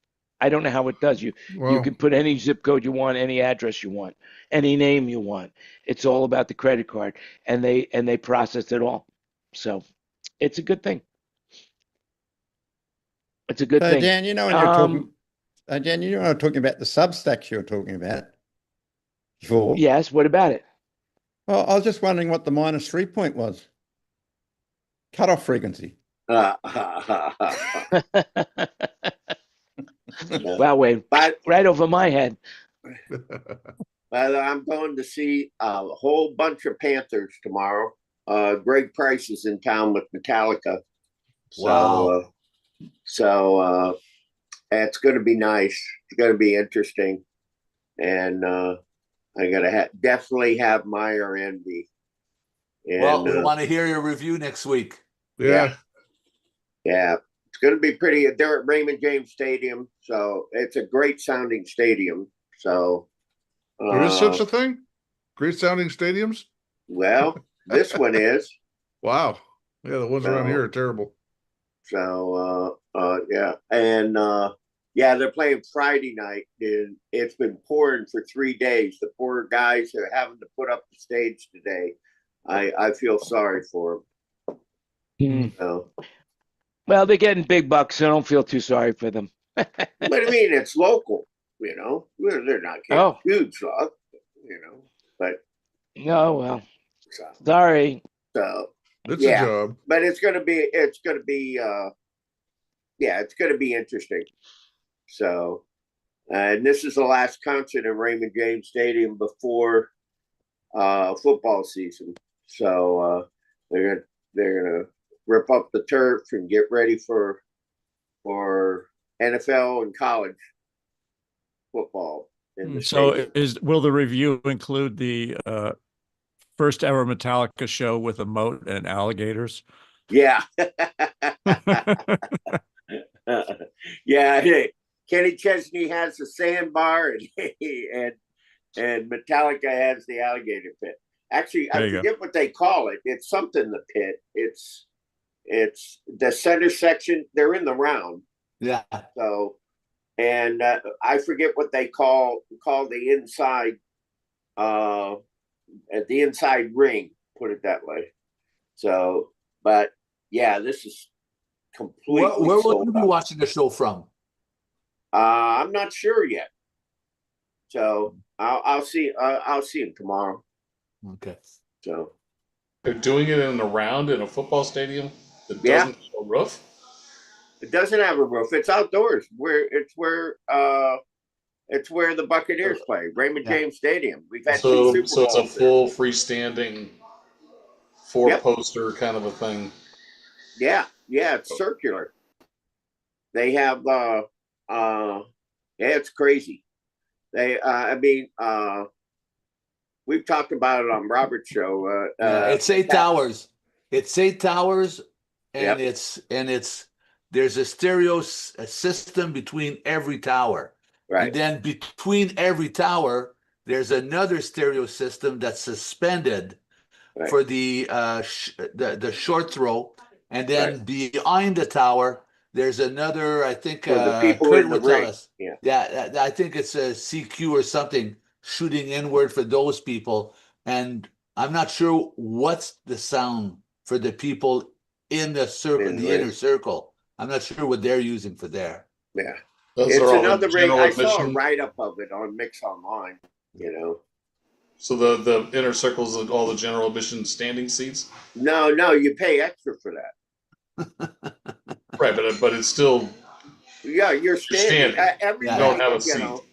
I don't know how it does. You
Wow.
can put any zip code you want, any address you want, any name you want. It's all about the credit card, and they process it all. So it's a good thing. It's a good
So
thing.
Dan, when you're talking, Dan, when I'm talking about the Substacks you're talking about before.
Yes. What about it?
Well, I was just wondering what the -3 point was. Cutoff frequency.
Wow, Wayne, right over my head.
Well, I'm going to see a whole bunch of Panthers tomorrow. Greg Price is in town with Metallica.
Wow.
So it's going to be nice. It's going to be interesting. And I got to definitely have Meyer envy. And,
well, we want to hear your review next week.
Yeah.
It's going to be pretty. They're at Raymond James Stadium, so it's a great sounding stadium. So
There is such a thing? Great sounding stadiums?
Well, this one is.
Wow. Yeah, the ones around here are terrible.
So yeah. And they're playing Friday night, and it's been pouring for 3 days. The poor guys are having to put up the stage today. I feel sorry for them. So,
well, they're getting big bucks, so I don't feel too sorry for them.
but I mean, it's local, they're not getting huge luck, but
oh well. Sorry.
So
it's a job.
But it's gonna be it's gonna be interesting. So and this is the last concert in Raymond James Stadium before football season. So they're gonna rip up the turf and get ready for NFL and college football.
So will the review include the first ever Metallica show with a moat and alligators?
Yeah. Yeah. Kenny Chesney has the sandbar and Metallica has the alligator pit. Actually, I forget what they call it. It's something the pit. It's the center section. They're in the round.
Yeah.
So, and I forget what they call the inside, at the inside ring. Put it that way. So, but yeah, this is completely.
Where will you be watching the show from?
I'm not sure yet. So I'll see. I'll see him tomorrow.
Okay.
So
they're doing it in a football stadium that doesn't have a roof.
It doesn't have a roof. It's outdoors. It's where the Buccaneers play, Raymond James Stadium. We've had two Super Bowls.
So it's a full freestanding 4-poster kind of a thing.
Yeah, it's circular. They have it's crazy. We've talked about it on Robert's show.
It's 8 towers. It's 8 towers, and there's a stereo system between every tower.
Right.
And then between every tower, there's another stereo system that's suspended for the short throw, and then behind the tower, there's another. I think
the people
Kurt
in the
would tell
ring.
us. Yeah, I think it's a CQ or something shooting inward for those people, and I'm not sure what's the sound for the people in the circle, the inner circle. I'm not sure what they're using for there.
Yeah.
Those
it's
are
another ring. I saw a
admission.
write-up of it on Mix Online,
So the inner circles of all the general admission standing seats.
No, you pay extra for that.
Right, but it's still
Yeah, you're standing.
standing.
Everybody,
You don't have a
you
seat.
know,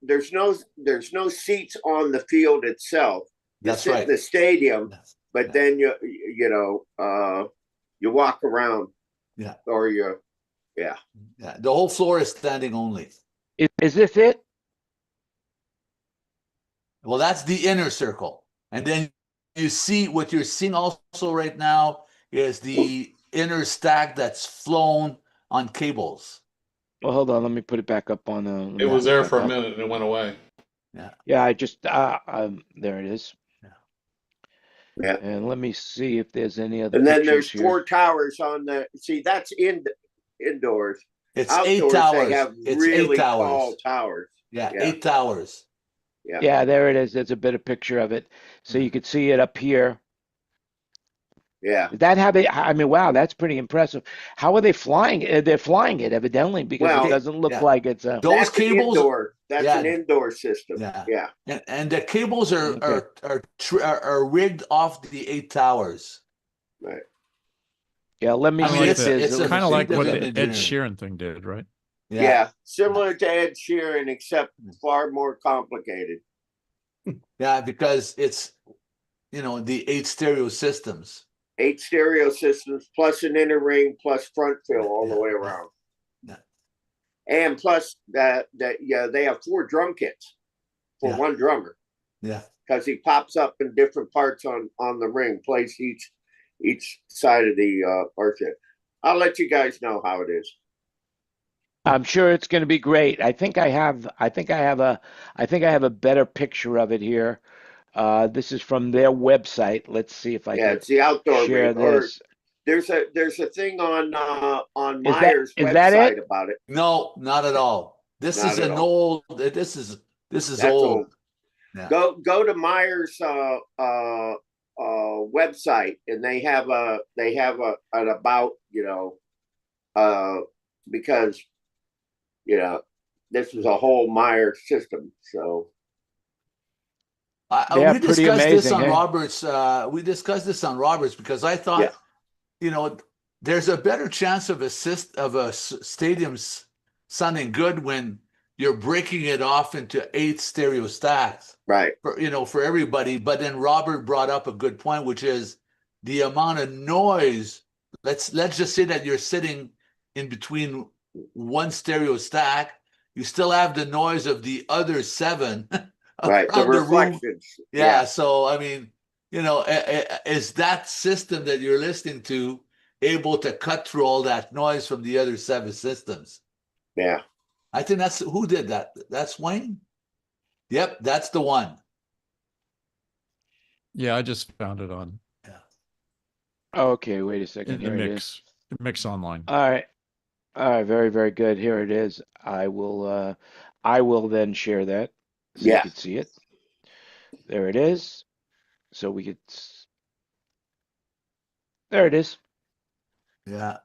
there's no seats on the field itself. You
That's
sit
right.
in the stadium, but
Yeah.
then you walk around.
Yeah.
Or yeah.
The whole floor is standing only.
Is this it?
Well, that's the inner circle. And then you see what you're seeing also right now is the inner stack that's flown on cables.
Well, hold on. Let me put it back up on.
It was there for a minute and it went away.
Yeah, I just there it is.
Yeah.
And let me see if there's any other.
And then there's
pictures
4
here.
towers on the. See, that's indoors.
It's
Outdoors,
8 towers.
They have
It's
really
8 towers.
tall towers.
Yeah, 8 towers.
Yeah, there it is. There's a better picture of it, so you could see it up here.
Yeah.
Is that how they? I mean, wow, that's pretty impressive. How are they flying? They're flying it evidently because
Well,
it doesn't look like it's a.
Those
That's
cables.
That's an indoor system.
Yeah. And the cables are rigged off the 8 towers.
Right.
Yeah, let me
I mean,
see if
it's
there's.
a
Kind of like what the
significant
Ed
engineering.
Sheeran thing did, right?
Yeah. Similar to Ed Sheeran, except far more complicated.
Yeah, because it's the 8 stereo systems.
8 stereo systems plus an inner ring plus front fill all the way around.
Yeah.
And plus that they have 4 drum kits for one drummer.
Yeah.
Because he pops up in different parts on the ring, plays each side of the orchard. I'll let you guys know how it is.
I'm sure it's going to be great. I think I have a better picture of it here. This is from their website. Let's see if I can
it's the outdoor
share
ring. Or
this.
there's a thing on
Is
Myers'
is that
website
it?
about it.
No, not at all. This
Not
is
at
an
all.
old. This is
That's
old.
old.
Yeah.
Go to Myers' website, and they have an about because this is a whole Myers system. So
They're
we
pretty
discussed this
amazing,
on
eh?
Roberts. We discussed this on Roberts because I thought, there's a better chance of a stadium sounding good when you're breaking it off into 8 stereo stacks,
right?
For everybody. But then Robert brought up a good point, which is the amount of noise. Let's just say that you're sitting in between one stereo stack. You still have the noise of the other 7.
Right, the reflections.
Yeah. So I mean, is that system that you're listening to able to cut through all that noise from the other 7 systems?
Yeah.
I think that's who did that. That's Wayne. Yep, that's the one.
Yeah, I just found it on
Okay, wait a second. Here it is.
Mix online.
All right. Very, very good. Here it is. I will then share that so you can see it. There it is. So we could. There it is.
Yeah.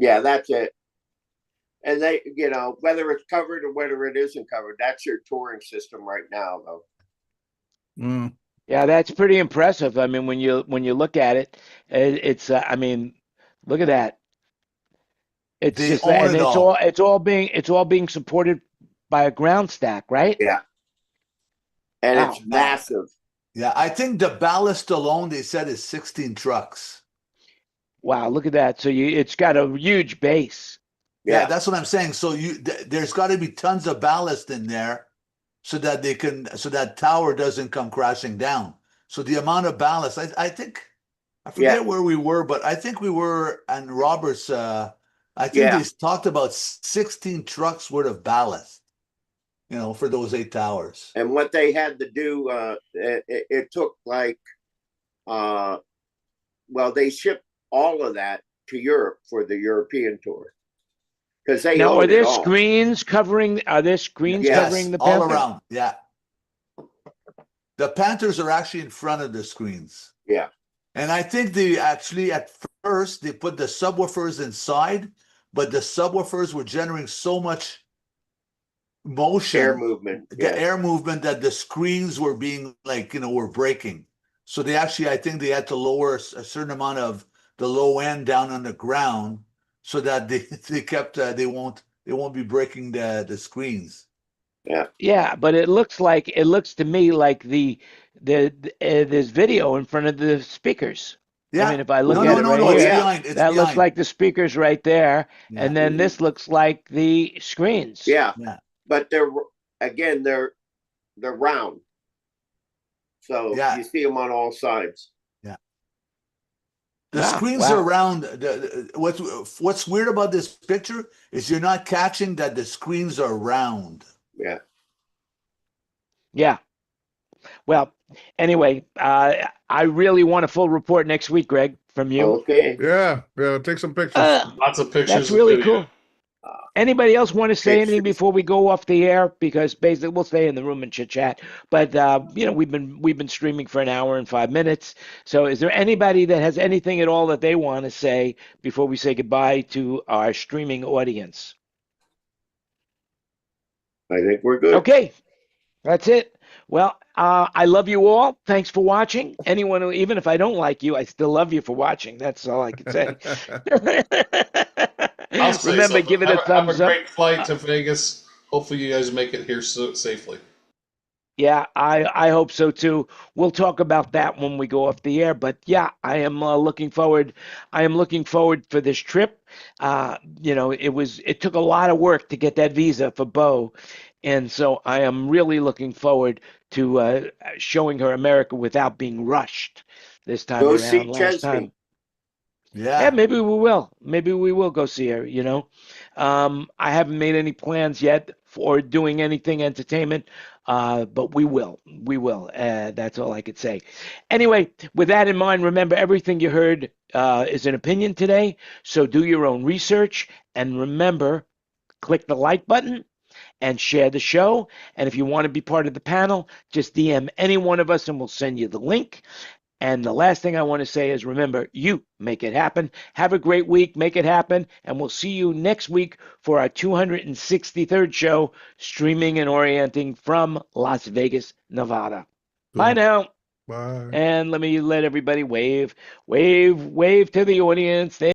That's it. And they, whether it's covered or whether it isn't covered, that's your touring system right now, though.
Yeah, that's pretty impressive. I mean, when you look at it, it's. I mean, look at that. It's
They
just,
own
and
it
it's all being supported by a ground stack, right?
Yeah. And
Wow.
it's massive.
Yeah, I think the ballast alone they said is 16 trucks.
Wow, look at that. So it's got a huge base.
Yeah, that's what I'm saying. So there's got to be tons of ballast in there so that that tower doesn't come crashing down. So the amount of ballast, I think, I forget where we were, but I think we were on Roberts. I think they talked about 16 trucks worth of ballast, for those 8 towers.
And what they had to do, it took like, they shipped all of that to Europe for the European tour. Because they
now,
own
are there
it all.
screens covering? Are there screens covering the Panther?
All around? Yeah. The Panthers are actually in front of the screens.
Yeah.
And I think they actually at first they put the subwoofers inside, but the subwoofers were generating so much motion,
Air movement.
the
Yeah.
air movement, that the screens were being like, were breaking. So they actually, I think they had to lower a certain amount of the low end down on the ground so that they kept they won't be breaking the screens.
Yeah.
Yeah, but it looks to me like there's video in front of the speakers.
Yeah.
I mean, if I look
No,
at
no,
it
no,
right
no. It's
here,
behind. It's
that looks
behind.
like the speakers right there,
Yeah.
and then this looks like the screens.
Yeah.
Yeah.
But they're round. So
Yeah.
you see them on all sides.
Yeah. The
Ah,
screens
wow.
are round. What's weird about this picture is you're not catching that the screens are round.
Yeah.
Yeah. Well, anyway, I really want a full report next week, Greg, from you.
Okay.
Yeah, take some pictures.
Lots of pictures.
That's
and
really
video.
cool. Anybody else want to say anything
Pictures.
before we go off the air? Because basically we'll stay in the room and chit chat. But we've been streaming for an hour and 5 minutes. So is there anybody that has anything at all that they want to say before we say goodbye to our streaming audience?
I think we're good.
Okay, that's it. Well, I love you all. Thanks for watching. Anyone who, even if I don't like you, I still love you for watching. That's all I can say.
I'll say
Remember,
something.
give it a
Have
thumbs
a
up.
great flight to Vegas. Hopefully, you guys make it here safely.
Yeah, I hope so too. We'll talk about that when we go off the air. But yeah, I am looking forward. I am looking forward for this trip. It took a lot of work to get that visa for Bo, and so I am really looking forward to showing her America without being rushed this time
Go
around.
see
Last
Chesney.
time.
Yeah.
Yeah, maybe we will. Maybe we will go see her, I haven't made any plans yet for doing anything entertainment, but we will. We will. That's all I could say. Anyway, with that in mind, remember everything you heard is an opinion today. So do your own research. And remember, click the like button and share the show. And if you want to be part of the panel, just DM any one of us and we'll send you the link. And the last thing I want to say is remember, you make it happen. Have a great week. Make it happen. And we'll see you next week for our 263rd show, streaming and orienting from Las Vegas, Nevada. Bye now.
Bye.
And let everybody wave to the audience.